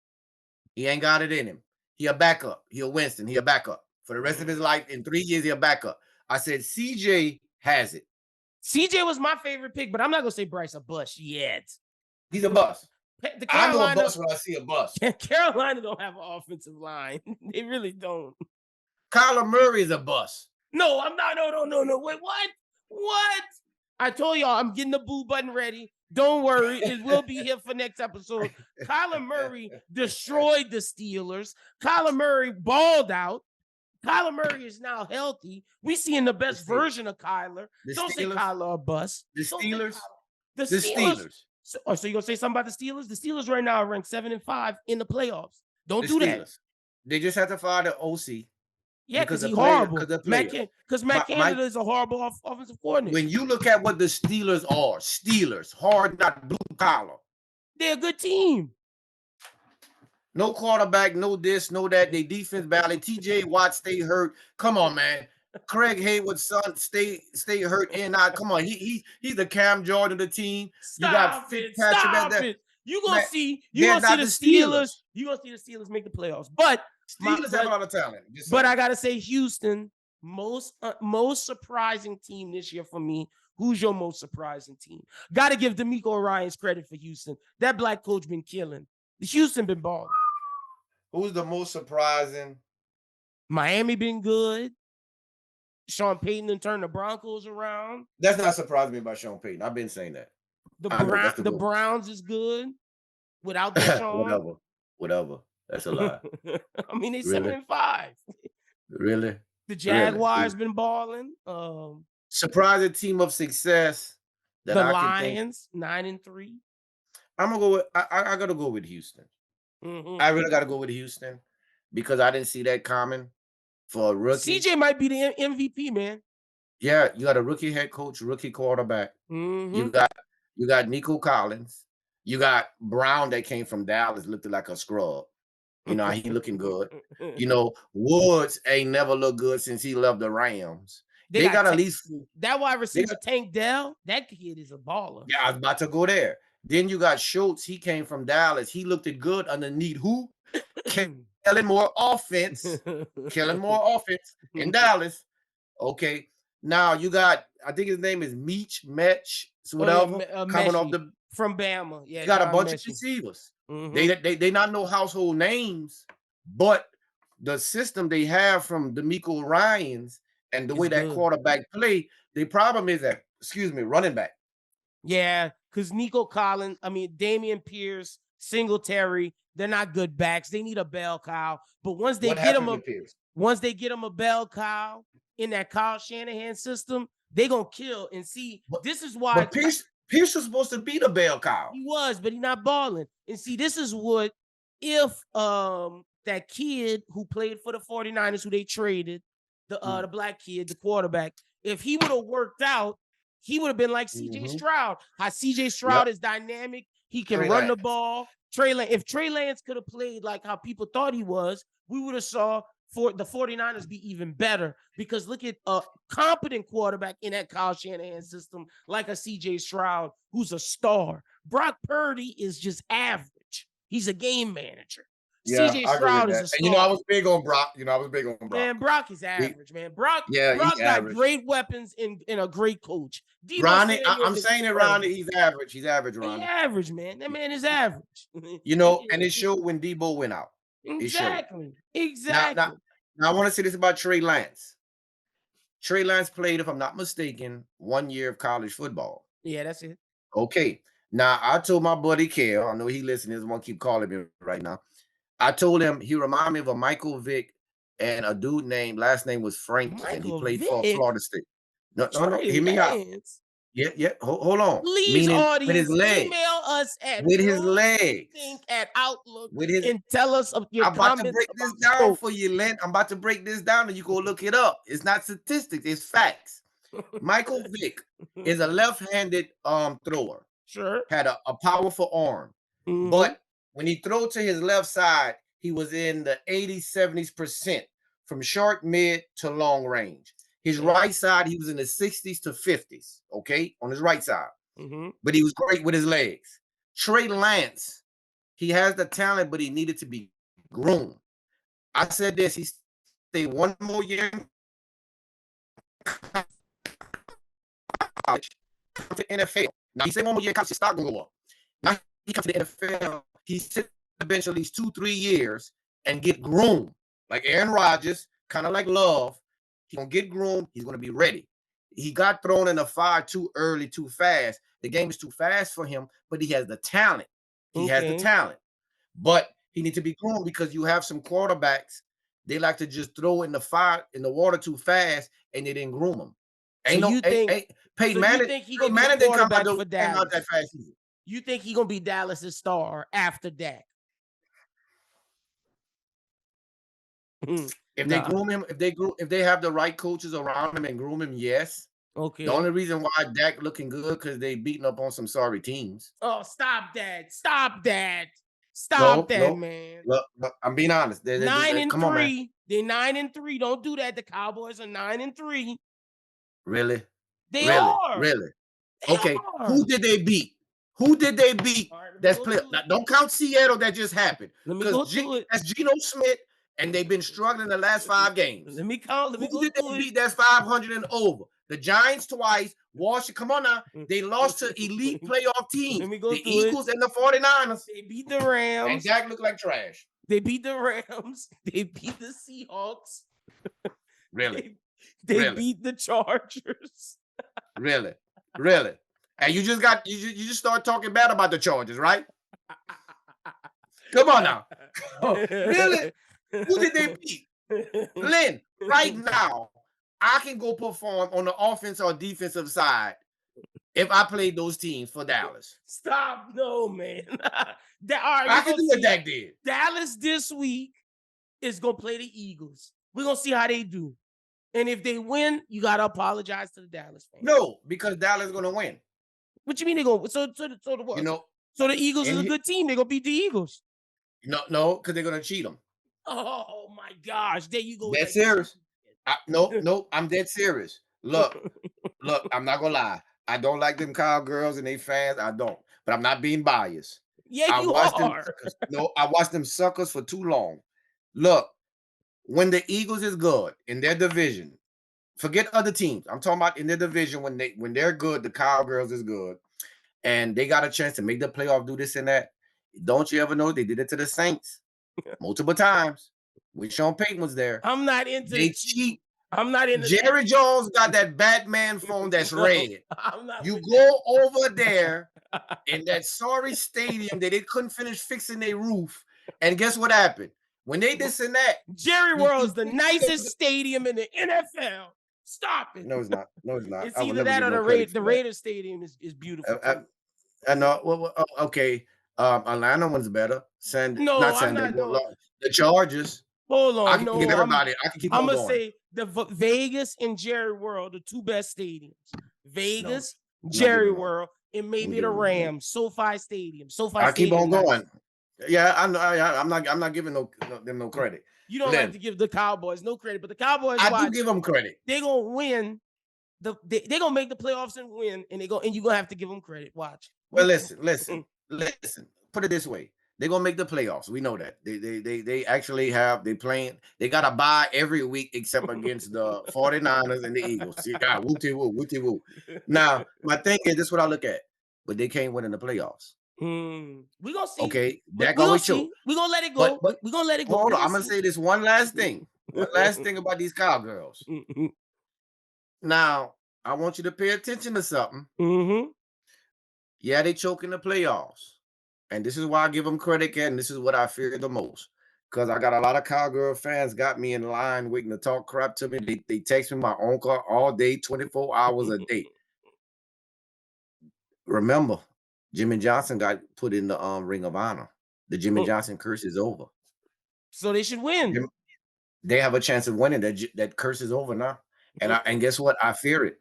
he ain't got it in him. He a backup. He a Winston. He a backup. For the rest of his life, in 3 years, he a backup. I said CJ has it. CJ was my favorite pick, but I'm not gonna say Bryce a bust yet. He's a bust. The I know a Carolina bust when I see a bust. Carolina don't have an offensive line. They really don't. Kyler Murray is a bust. No, I'm not. No. Wait, what? What? I told y'all I'm getting the boo button ready. Don't worry, it will be here for next episode. Kyler Murray destroyed the Steelers. Kyler Murray balled out. Kyler Murray is now healthy. We seeing the best version of Kyler. Don't say Kyler a bust. The Steelers. The Steelers. So you're gonna say something about the Steelers? The Steelers right now are ranked 7-5 in the playoffs. Don't do that. They just have to fire the OC. Yeah, because he's horrible. Because Matt My- Canada is a horrible offensive coordinator. When you look at what the Steelers are, hard, not blue collar. They're a good team. No quarterback, no this, no that. They defense badly. TJ Watt stay hurt. Come on, man. Craig Hayward's son stay hurt and out. Come on, he's the Cam Jordan of the team. Stop it. You gonna see the Steelers. You gonna see the Steelers make the playoffs. But Steelers have a lot of talent. But I gotta say, Houston, most surprising team this year for me. Who's your most surprising team? Gotta give D'Amico Ryans credit for Houston. That black coach been killing. The Houston been balling. Who's the most surprising? Miami been good. Sean Payton and turned the Broncos around. That's not surprising me about Sean Payton. I've been saying that. The Browns is good without Sean. Whatever. That's a lie. I mean, they 7-5. Really? The Jaguars been balling. Surprising team of success. The Lions 9-3. I'm gonna go with. I gotta go with Houston. Mm-hmm. I really gotta go with Houston because I didn't see that coming for a rookie. CJ might be the MVP, man. Yeah, you got a rookie head coach, rookie quarterback. Mm-hmm. You got Nico Collins. You got Brown that came from Dallas, looked like a scrub. You know, he looking good. You know, Woods ain't never looked good since he left the Rams. They got at least that wide receiver Tank Dell. That kid is a baller. Yeah, I was about to go there. Then you got Schultz. He came from Dallas. He looked good underneath who? Killing more offense in Dallas. Okay. Now you got, I think his name is Metch, whatever, coming off from Bama. Yeah, you got a bunch of receivers. Mm-hmm. They not no household names, but the system they have from D'Amico Ryans and the way that quarterback play, the problem is that, running back. Yeah, because Nico Collins, Damian Pierce, Singletary, they're not good backs. They need a bell cow. But once they get him a bell cow in that Kyle Shanahan system, they're gonna kill. And see, this is why Pierce was supposed to be the bell cow. He was, but he's not balling. And see, this is what if that kid who played for the 49ers, who they traded, the black kid, the quarterback, if he would have worked out, he would have been like CJ Stroud. How CJ Stroud is dynamic. He can run the ball. If Trey Lance could have played like how people thought he was, we would have saw the 49ers be even better, because look at a competent quarterback in that Kyle Shanahan system, like a CJ Stroud, who's a star. Brock Purdy is just average. He's a game manager. Yeah, CJ Stroud is a star. And I was big on Brock. Man, Brock is average, man. Brock got average. Great weapons and a great coach. Ronnie, I'm saying it, Ronnie. He's average. He's average, Ronnie. He's average, man. That man is average. And it showed when Debo went out. Exactly. Now I want to say this about Trey Lance. Trey Lance played, if I'm not mistaken, 1 year of college football. Yeah, that's it. Okay. Now I told my buddy Kale, I know he listening, he doesn't want to keep calling me right now. I told him he reminded me of a Michael Vick and a dude named, last name was Frank, and he played for Florida State. No, hear me out. Yeah. Hold on. Please, audience, with his leg. Email us at with his legs. Think at Outlook and tell us of your comments. I'm about to break this down for you, Len. I'm about to break this down, and you go look it up. It's not statistics; it's facts. Michael Vick is a left-handed thrower. Sure. Had a powerful arm. Mm-hmm. But when he threw to his left side, he was in the 80s, 70s% from short, mid to long range. His Okay. right side, he was in the 60s to 50s, okay, on his right side. Mm-hmm. But he was great with his legs. Trey Lance, he has the talent, but he needed to be groomed. I said this, he stayed one more year in college, come to NFL. Now he said one more year in college, his stock gonna go up. Now he comes to the NFL, he sits on the bench at least 2, 3 years and get groomed. Like Aaron Rodgers, kind of like Love. He's gonna get groomed, he's gonna be ready. He got thrown in the fire too early, too fast. The game is too fast for him, but he has the talent. He has the Okay. talent. But he needs to be groomed because you have some quarterbacks, they like to just throw in the fire in the water too fast and they didn't groom them. So Ain't no you think so Peyton you Manning. think he gonna Peyton be the Manning didn't quarterback for came out that Dallas? fast either. You think he gonna be Dallas's star after Dak? If they Nah. groom him, if they have the right coaches around him and groom him, yes. The Okay. only reason why Dak looking good because they beating up on some sorry teams. Oh, stop that. Stop that. Stop No, that, no. man. Look, I'm being honest. Nine and Come on, man. three. They're 9-3. Don't do that. The Cowboys are 9-3. Really? They Really? are. Really? They Okay. are. Who did they beat? Who did they beat? All right, let me That's go play. to Now, it. don't count Seattle that just happened Let me because go to it. that's Geno Smith, and they've been struggling the last 5 games. Let me count. Let me Who go did to they it. beat that's 500 and over? The Giants twice. Washington, come on now. They lost to elite playoff Let teams, me go the to it. Eagles and the 49ers. They beat the And Rams. Dak looked like trash. They beat the Rams. They beat the Seahawks. Really? They Really? beat the Chargers. Really? Really? And you just start talking bad about the Chargers, right? Come on now. Really? Who did they beat? Lynn, right now, I can go perform on the offense or defensive side if I played those teams for Dallas. Stop. No, man. All right, I we're can gonna do what see. Dak did. Dallas this week is gonna play the Eagles. We're gonna see how they do. And if they win, you gotta apologize to the Dallas fans. No, because Dallas is gonna win. What you mean they go? So the You what? know, So the Eagles is and a good team. They're gonna beat the Eagles. no, because they're gonna cheat them. Oh my gosh. There you go with Dead that serious. No, cheating. no, I'm dead serious. Look, I'm not gonna lie. I don't like them cowgirls and they fans. I don't, but I'm not being biased. Yeah, I you watched them are. suckers. No, I watched them suckers for too long. Look, when the Eagles is good in their division, forget other teams. I'm talking about in their division when they're good, the cowgirls is good, and they got a chance to make the playoff, do this and that. Don't you ever know they did it to the Saints multiple times when Sean Payton was there? I'm not into the They cheating. cheat. I'm not into that. Jerry Jones got that Batman phone that's No, red. I'm not You with go over there that. in that sorry stadium that they couldn't finish fixing their roof, and guess what happened? When they this and that, Jerry you World is the nicest stadium in the NFL. Stop it. no, it's not. No, it's not. It's I will either never that give or no credit The for that. Raiders Stadium is beautiful I, too. I know. Okay. Atlanta one's better. No, Not I'm San not. Diego. No, The Chargers. hold I on. can give No, everybody. I can keep I'm on gonna going. say the Vegas and Jerry World, the two best stadiums. No, Vegas, I'm not Jerry giving no. World, and I'm maybe the giving no. Rams. SoFi Stadium. SoFi I keep Stadium, on nice. going. Yeah, I know. I'm not. I'm not giving them no credit. You don't like Lynn, to give the Cowboys no credit, but the Cowboys, I do watch, give them credit. they're gonna win. They're gonna make the playoffs and win, and you're gonna have to give them credit. Watch. Well, listen. Put it this way: they're gonna make the playoffs. We know that. They actually have they playing. They got to bye every week except against the 49ers and the Eagles. You got wooty woo. Now, my thing is this: is what I look at, but they can't win in the playoffs. We're gonna see. Okay, We're Dak gonna always choke. see. We're gonna let it But go. We're gonna let it go. hold We're on, gonna I'm gonna see. say this one last thing. One last thing about these cowgirls. Now, I want you to pay attention to something. Mm-hmm. Yeah, they choke in the playoffs. And this is why I give them credit, and this is what I fear the most. Because I got a lot of cowgirl fans got me in line waiting to talk crap to me. They text me my own car all day, 24 hours a day. Remember, Jimmy Johnson got put in the Ring of Honor. The Jimmy Johnson curse is over. So they should win. They have a chance of winning. That curse is over now. And guess what? I fear it.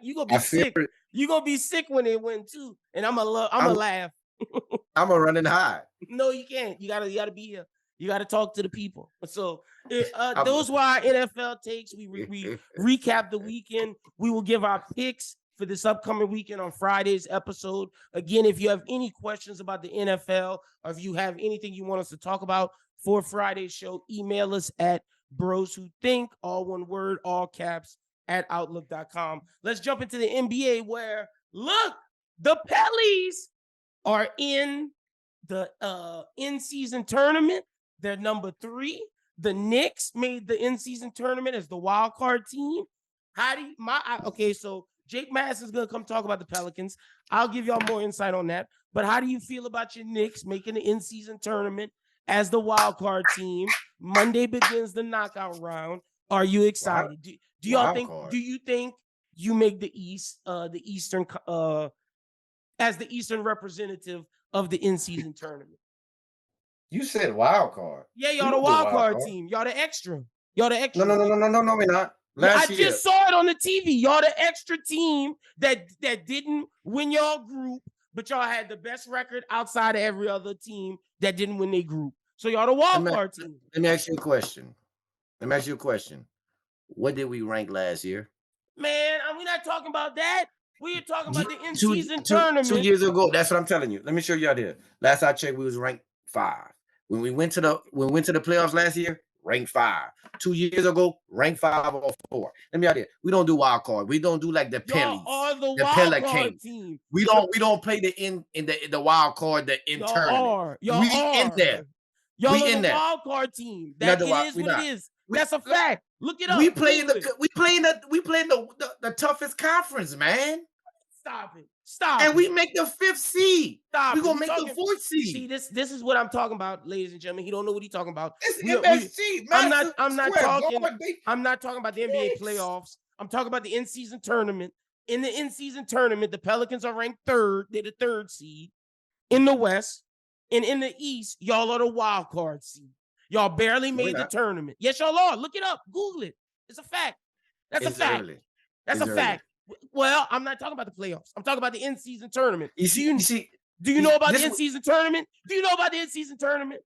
You gonna I be fear sick. it. You gonna be sick when they win too. And I'm gonna I'm laugh. I'm gonna run and hide. No, you can't. You gotta be here. You gotta talk to the people. So I'm, those were our NFL takes. We recap the weekend. We will give our picks for this upcoming weekend on Friday's episode. Again, if you have any questions about the NFL or if you have anything you want us to talk about for Friday's show, email us at bros who think, all one word, all caps, at outlook.com. Let's jump into the NBA where look, the Pellies are in the in-season tournament. They're number 3. The Knicks made the in-season tournament as the wild card team. How do you, okay, so Jake Madison's gonna come talk about the Pelicans. I'll give y'all more insight on that. But how do you feel about your Knicks making the in-season tournament as the wild card team? Monday begins the knockout round. Are you excited? Do y'all think? card. Do you think you make the East, the Eastern, as the Eastern representative of the in-season tournament? You said wild card. Yeah, We y'all the don't do wild wild card card. team. Y'all the extra. Y'all the No, extra. no, no, no, no, no, no, we're not. Yeah, I Last year, just saw it on the TV. Y'all the extra team that didn't win y'all group, but y'all had the best record outside of every other team that didn't win their group. So y'all the wild card team. let me ask you a question. What did we rank last year? Man, we're not talking about that. We're talking about the Two, in-season two, 2 tournament. years ago. That's what I'm telling you. Let me show you out here. Last I checked, we was ranked 5. When we went to the playoffs last year, ranked 5. 2 years ago, ranked 5 or 4. Let me out here. We don't do wild card. We don't do like the Y'all Pellies, are the the wild card Pelicans. team. We don't play in the wild card, the in tournament. Y'all We in there. Y'all We are in the there. wild card team. We're not That the it wild. is We're what it not. is. We, That's a fact. Look it up. we playing Google it. we playing the toughest conference, man. Stop it. Stop And it. we make the 5th seed. Stop We it. gonna We make the talking. 4th See, seed. this is what I'm talking about, ladies and gentlemen. He don't know what he's talking about. It's We, MSG, Madison I'm not Square talking. Garden. I'm not talking about the NBA Knicks. playoffs. I'm talking about the in-season tournament. In the in-season tournament, the Pelicans are ranked 3rd. They're the 3rd seed in the West. And in the East, y'all are the wild card seed. Y'all barely No, we're made the not. tournament. Yes, y'all are. Look it up. Google it. It's a fact. That's a It's fact. early. That's It's a early. fact. Well, I'm not talking about the playoffs. I'm talking about the in-season tournament. You see, Do you know about the in-season tournament? Do you know about the in-season tournament?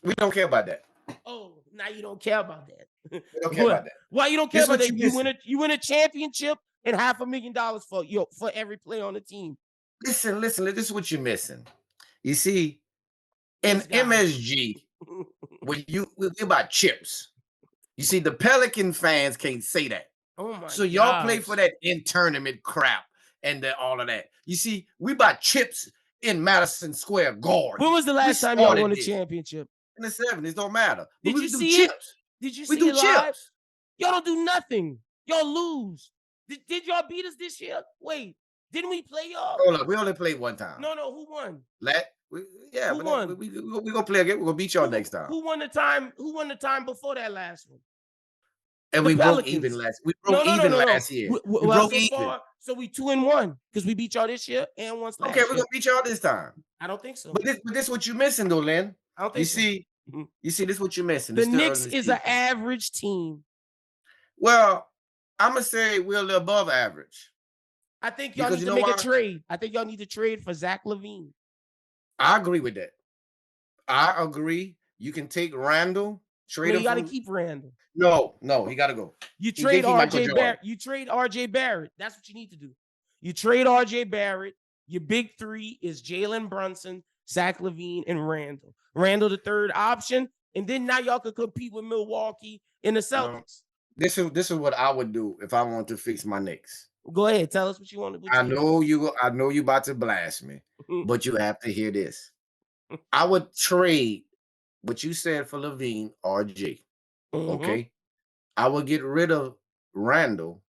we don't care about that. Oh, now you don't care about that. We don't care about that. Why you don't care This about what that? You win a championship and $500,000 for every player on the team. Listen. This is what you're missing. You see, in This guy. MSG, when we about chips. You see, the Pelican fans can't say that. Oh my! So y'all play for that in tournament crap and all of that. You see, we bought chips in Madison Square Garden. When was the last time y'all won a championship? In the 70s, don't matter. Did we you do see chips. it? Did you We see do it live? chips. Y'all don't do nothing. Y'all lose. Did y'all beat us this year? Wait, didn't we play y'all? Hold up, we only played one time. No, who won? Who won? We gonna play again. We're gonna beat y'all next time. Who won the time? Who won the time before that last one? And the we Pelicans. broke even last. We broke even last year. We broke even. So we 2-1 because we beat y'all this year and once last Okay, year. we're gonna beat y'all this time. I don't think so. But this what you're missing though, Lynn. I don't think so. You see, this what you're missing. The Knicks is an average team. Well, I'm gonna say we're a little above average. I think y'all need to make a trade. I think y'all need to trade for Zach LaVine. I agree with that. I agree. You can take Randall. Trade him. You got to keep Randall. No, he got to go. You trade RJ Barrett. You trade RJ Barrett. That's what you need to do. You trade RJ Barrett. Your big 3 is Jalen Brunson, Zach LaVine, and Randall. Randall, the 3rd option, and then now y'all can compete with Milwaukee in the Celtics. This is what I would do if I want to fix my Knicks. Go ahead, tell us what you want to do. I know you about to blast me, but you have to hear this. I would trade what you said for LaVine, RJ. Okay, I would get rid of Randall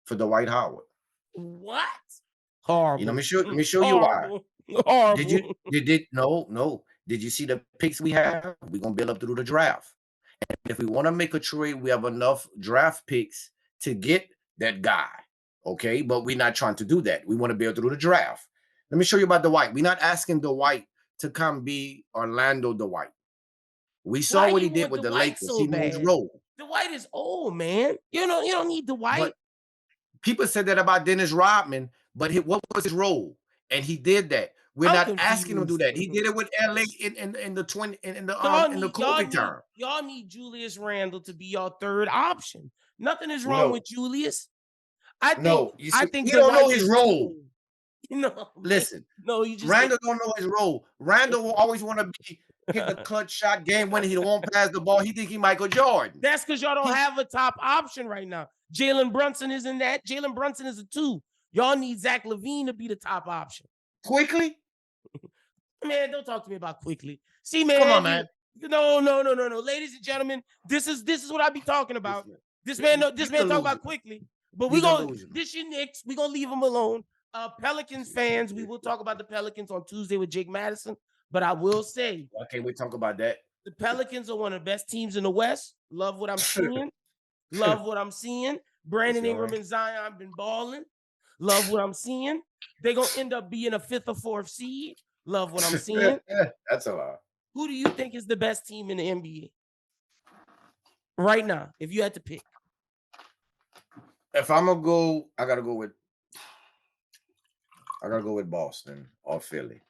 for Dwight Howard. What? Horrible. Let me show you why. Horrible. No. Did you see the picks we have? We're gonna build up through the draft. And if we want to make a trade, we have enough draft picks to get that guy. Okay, but we're not trying to do that. We want to build through the draft. Let me show you about Dwight. We're not asking Dwight to come be Orlando Dwight. We saw what he did with the Lakers. He knew his role. Dwight is old, man. You don't need Dwight. But people said that about Dennis Rodman, but what was his role? And he did that. We're I'm not asking him to do confused. that. He did it with LA in the 20 Y'all in the need y'all COVID need term. y'all need Julius Randle to be your third option. Nothing is wrong with No, Julius. I think no. You I see, think he the don't know his Nuggets role. too. No, man. Listen, No, you just think Randall don't know his role. Randall will always want to be hit the clutch shot game when he won't pass the ball. He think he Michael Jordan. that's because y'all don't He have a top option right now. Jalen Brunson isn't that. Jalen Brunson is a 2. Y'all need Zach LaVine to be the top option. quickly. Man, don't talk to me about quickly. See, Come on, man, man. no. Ladies and gentlemen, this is what I be talking about. This man He's talk about delusional. quickly. But we He's gonna delusional. this your Knicks. We gonna leave them alone. Pelicans fans, we will talk about the Pelicans on Tuesday with Jake Madison. But I will say Why can't we talk about that? the Pelicans are one of the best teams in the West. Love what I'm seeing. Love what I'm seeing. Brandon That's all Ingram right. and Zion been balling. Love what I'm seeing. They're gonna end up being a 5th or 4th seed. Love what I'm seeing. That's a lot. Who do you think is the best team in the NBA right now? If you had to pick, If I'm gonna go, I gotta go with Boston or Philly.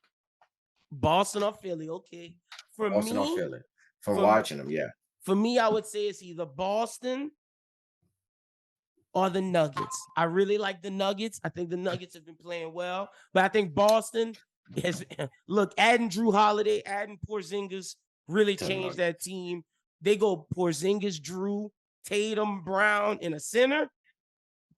Boston or Philly? Okay. For Boston or me, Philly. From for watching them, yeah. for me, I would say it's either Boston or the Nuggets. I really like the Nuggets. I think the Nuggets have been playing well, but I think Boston has look, adding Drew Holiday, adding Porzingis really To the changed that Nuggets. team. They go Porzingis, Drew, Tatum, Brown in a center.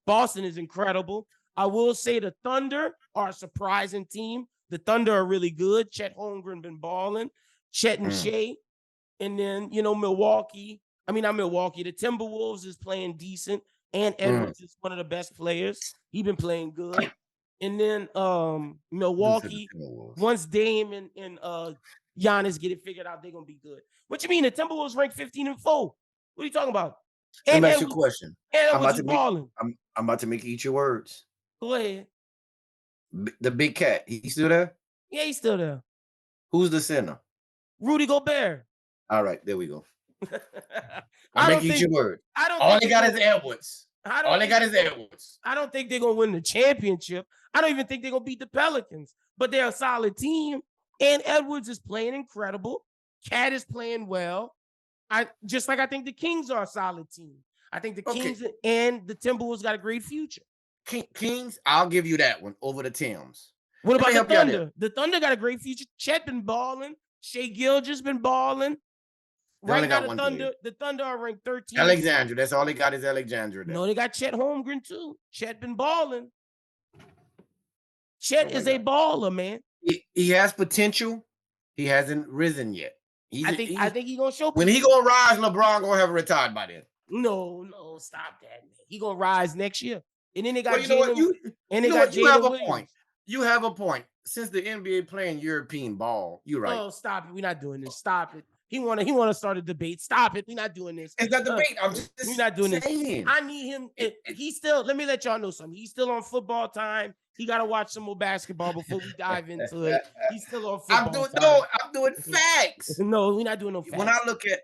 Boston is incredible. I will say the Thunder are a surprising team. The Thunder are really good. Chet Holmgren been balling. Chet and Shea. And then, Milwaukee. I mean, not Milwaukee. The Timberwolves is playing decent. And Edwards is one of the best players. He been playing good. And then Who said the Milwaukee, Timberwolves? once Dame and Giannis get it figured out, they're gonna be good. What you mean? The Timberwolves ranked 15-4. What are you talking about? Let And me ask you a Edwards, question. and I'm Edwards about is to make balling. I'm about to make you eat your words. Go ahead. The big cat, he still there? Yeah, he's still there. Who's the center? Rudy Gobert. All right, there we go. I'm I don't making you eat think your word. I don't All think they they're got gonna is Edwards. I All don't they think got is Edwards. I don't think they're gonna win the championship. I don't even think they're gonna beat the Pelicans, but they're a solid team. And Edwards is playing incredible. Cat is playing well. I think the Kings are a solid team. I think the Okay. Kings and the Timberwolves got a great future. Kings, I'll give you that one over the Tims. What Let me about the help you out there. Thunder? The Thunder got a great future. Chet been balling. Shea Gilgeous been balling. They Right only now, got one player. The Thunder are ranked 13. Alexandra. That's all they got is Alexandra there. No, they got Chet Holmgren too. Chet been balling. Chet is a baller, man. He has potential. He hasn't risen yet. I think he's gonna show. When he gonna rise, LeBron gonna have retired by then. No, stop that, man. He gonna rise next year. And then they got Well, you know what? You have a Williams. point. You have a point. Since the NBA playing European ball, you're right. Oh, stop it. We're not doing this. Stop it. He wanna start a debate. Stop it. We're not doing this. It's not debate. I'm just we're not doing saying. This. I need him. He's still, let me let y'all know something. He's still on football time. He gotta watch some more basketball before we dive into it. He's still on football time. I'm doing facts. No, we're not doing no facts. When I look at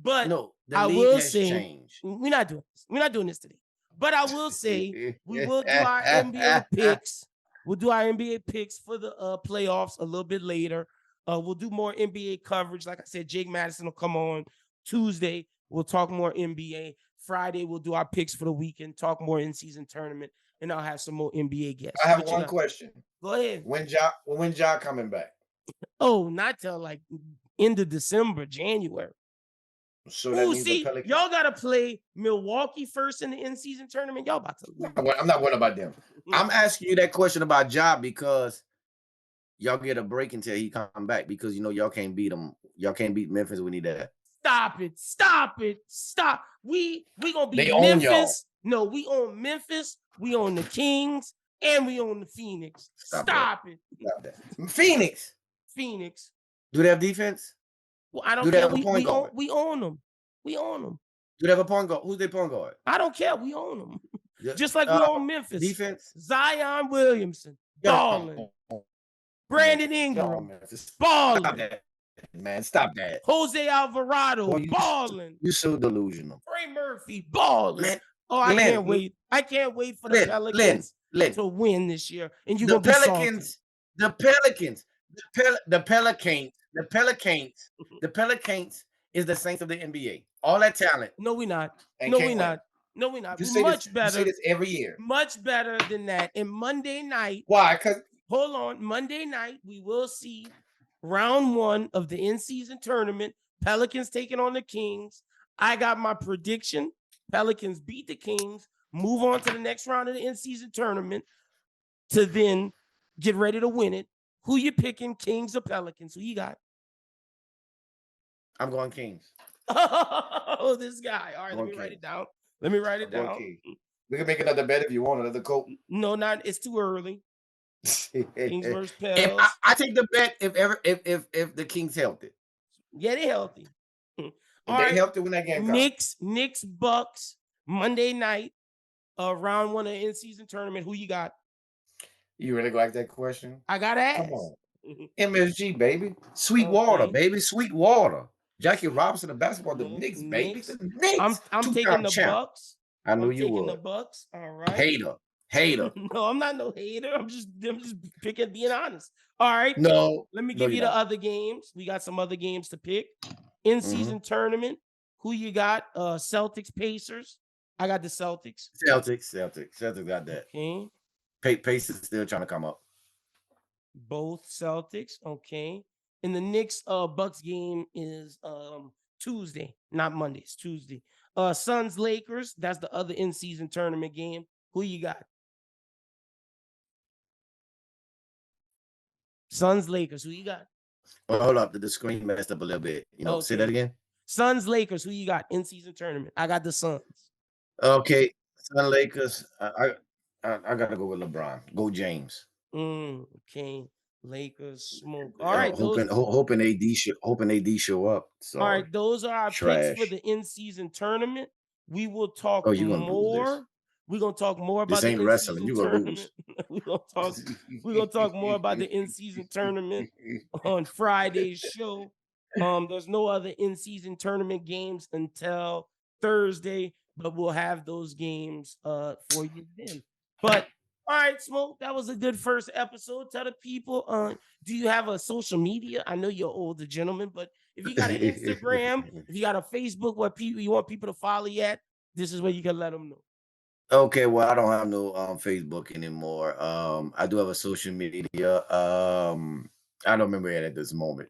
but the I league will has say changed. we're not doing this. We're not doing this today. But I will say we will do our NBA picks. We'll do our NBA picks for the playoffs a little bit later. We'll do more NBA coverage. Like I said, Jake Madison will come on Tuesday. We'll talk more NBA. Friday, we'll do our picks for the weekend, talk more in-season tournament, and I'll have some more NBA guests. I have one question. Go ahead. When Ja coming back? Oh, not till like end of December, January. So that means the Pelicans. Y'all gotta play Milwaukee first in the in-season tournament. Y'all about to lose. I'm not worried about them. I'm asking you that question about Ja because y'all get a break until he come back because y'all can't beat them. Y'all can't beat Memphis. We need that. Stop it. We gonna beat Memphis. No, we own Memphis. We own the Kings, and we own the Phoenix. Stop it. Stop that. Phoenix. Do they have defense? Well, I don't Do they care. have a point guard? We own them. Do they have a point guard? Who's their point guard? I don't care. We own them. Just like we own Memphis. Defense. Zion Williamson. Balling. Brandon Ingram. Balling. Stop that, man. Stop that. Jose Alvarado. Balling. You're so delusional. Trey Murphy. Balling. I can't wait. I can't wait for the Pelicans to win this year. And you're going to be salty. The Pelicans, the Pelicans, the Pelicans, the Pelicans is the Saints of the NBA. All that talent No, we not. and No, we can't win. not. No, we not. You We're say this. much You say better, this every year. much better than that. And Monday night, Why? Because hold on, Monday night, we will see round one of the in-season tournament. Pelicans taking on the Kings. I got my prediction. Pelicans beat the Kings, move on to the next round of the in-season tournament to then get ready to win it. Who you picking, Kings or Pelicans? Who you got? I'm going Kings. Oh, this guy. All right, let me write it down. Let me write it I'm going down. Kings. We can make another bet if you want another coat. No, not. It's too early. Kings versus If Pels. I take the bet if the Kings healthy. Get it healthy. If All they right. healthy when that game comes. Knicks, Bucks, Monday night, round one of the in-season tournament. Who you got? You really like that question? I got to Come ask. on. MSG, baby. Sweetwater, Okay. baby. Sweetwater. Jackie Robinson, the basketball, the No, Knicks, baby. Knicks. The Knicks. I'm taking Two-time the champ. Bucks. I knew I'm you taking the would. Bucks. All right. Hater. Hater. No, I'm not no hater. I'm just picking, being honest. All right. No. Let me No, give you're you the not. other games. We got some other games to pick. Mhm. In-season tournament. Who you got? Celtics, Pacers. I got the Celtics. Celtics got that. Okay. Pacers still trying to come up. Both Celtics. Okay. And the Knicks Bucks game is Tuesday, not Monday. It's Tuesday. Suns Lakers. That's the other in-season tournament game. Who you got? Suns Lakers. Who you got? Oh, hold up. The screen messed up a little bit. Say that Okay. again. Suns Lakers. Who you got? In-season tournament. I got the Suns. Okay. Sun Lakers. I gotta go with LeBron. Go James. Okay. Lakers smoke. All right, Hoping AD show up. all Sorry. right, those are our picks for Trash. the in-season tournament. We will talk Oh, you're gonna lose this. more. We're gonna talk more This about the ain't wrestling. in-season You're gonna tournament. lose. We're gonna talk more about the in-season tournament on Friday's show. There's no other in-season tournament games until Thursday, but we'll have those games for you then. But all right, Smoke, that was a good first episode. Tell the people, do you have a social media? I know you're older gentleman, but if you got an Instagram, if you got a Facebook where you want people to follow you at, this is where you can let them know. Okay, well, I don't have no Facebook anymore. I do have a social media. I don't remember it at this moment.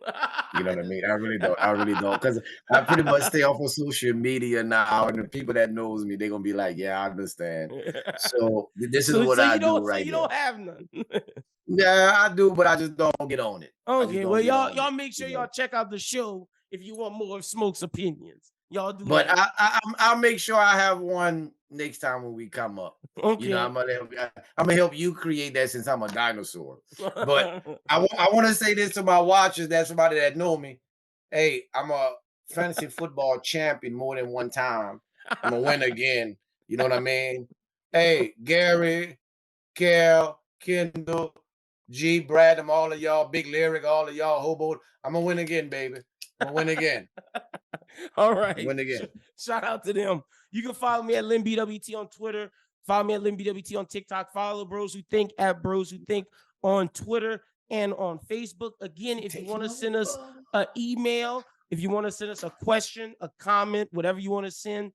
You know what I mean? I really don't. I really don't, because I pretty much stay off of social media now, and the people that knows me, they're gonna be like, "Yeah, I understand." So this is what I do So right you here. don't have none. Yeah, I do, but I just don't get on it. I just Okay, well, don't get on y'all it. make sure y'all check out the show if you want more of Smoke's opinions. Y'all do But that. I'll make sure I have one next time when we come up. Okay. I'm gonna help you create that since I'm a dinosaur. But I want to say this to my watchers. That's somebody that know me. Hey, I'm a fantasy football champion more than one time. I'm gonna win again. You know what I mean? Hey, Gary, Cal, Kendall, G, Brad, and all of y'all, Big Lyric, all of y'all, Hobo. I'm gonna win again, baby. I'm gonna win again. All right. Win again. Shout out to them. You can follow me at LinBWT on Twitter. Follow me at LinBWT on TikTok. Follow Bros Who Think at Bros Who Think on Twitter and on Facebook. Again, if you want to send us an email, if you want to send us a question, a comment, whatever you want to send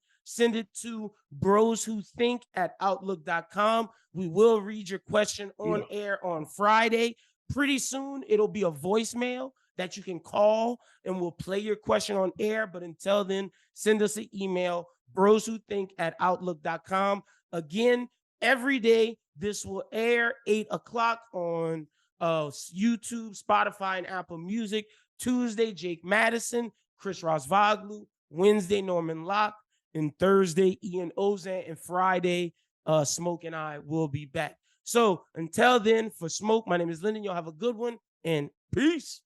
it to broswhothink@outlook.com. We will read your question on air on Friday. Pretty soon, it'll be a voicemail that you can call and we'll play your question on air. But until then, send us an email, broswhothink@outlook.com. Again, every day, this will air 8 o'clock on YouTube, Spotify, and Apple Music. Tuesday, Jake Madison, Chris Rosvaglu. Wednesday, Norman Locke. And Thursday, Ian Ozan. And Friday, Smoke and I will be back. So until then, for Smoke, my name is Lyndon. Y'all have a good one and peace.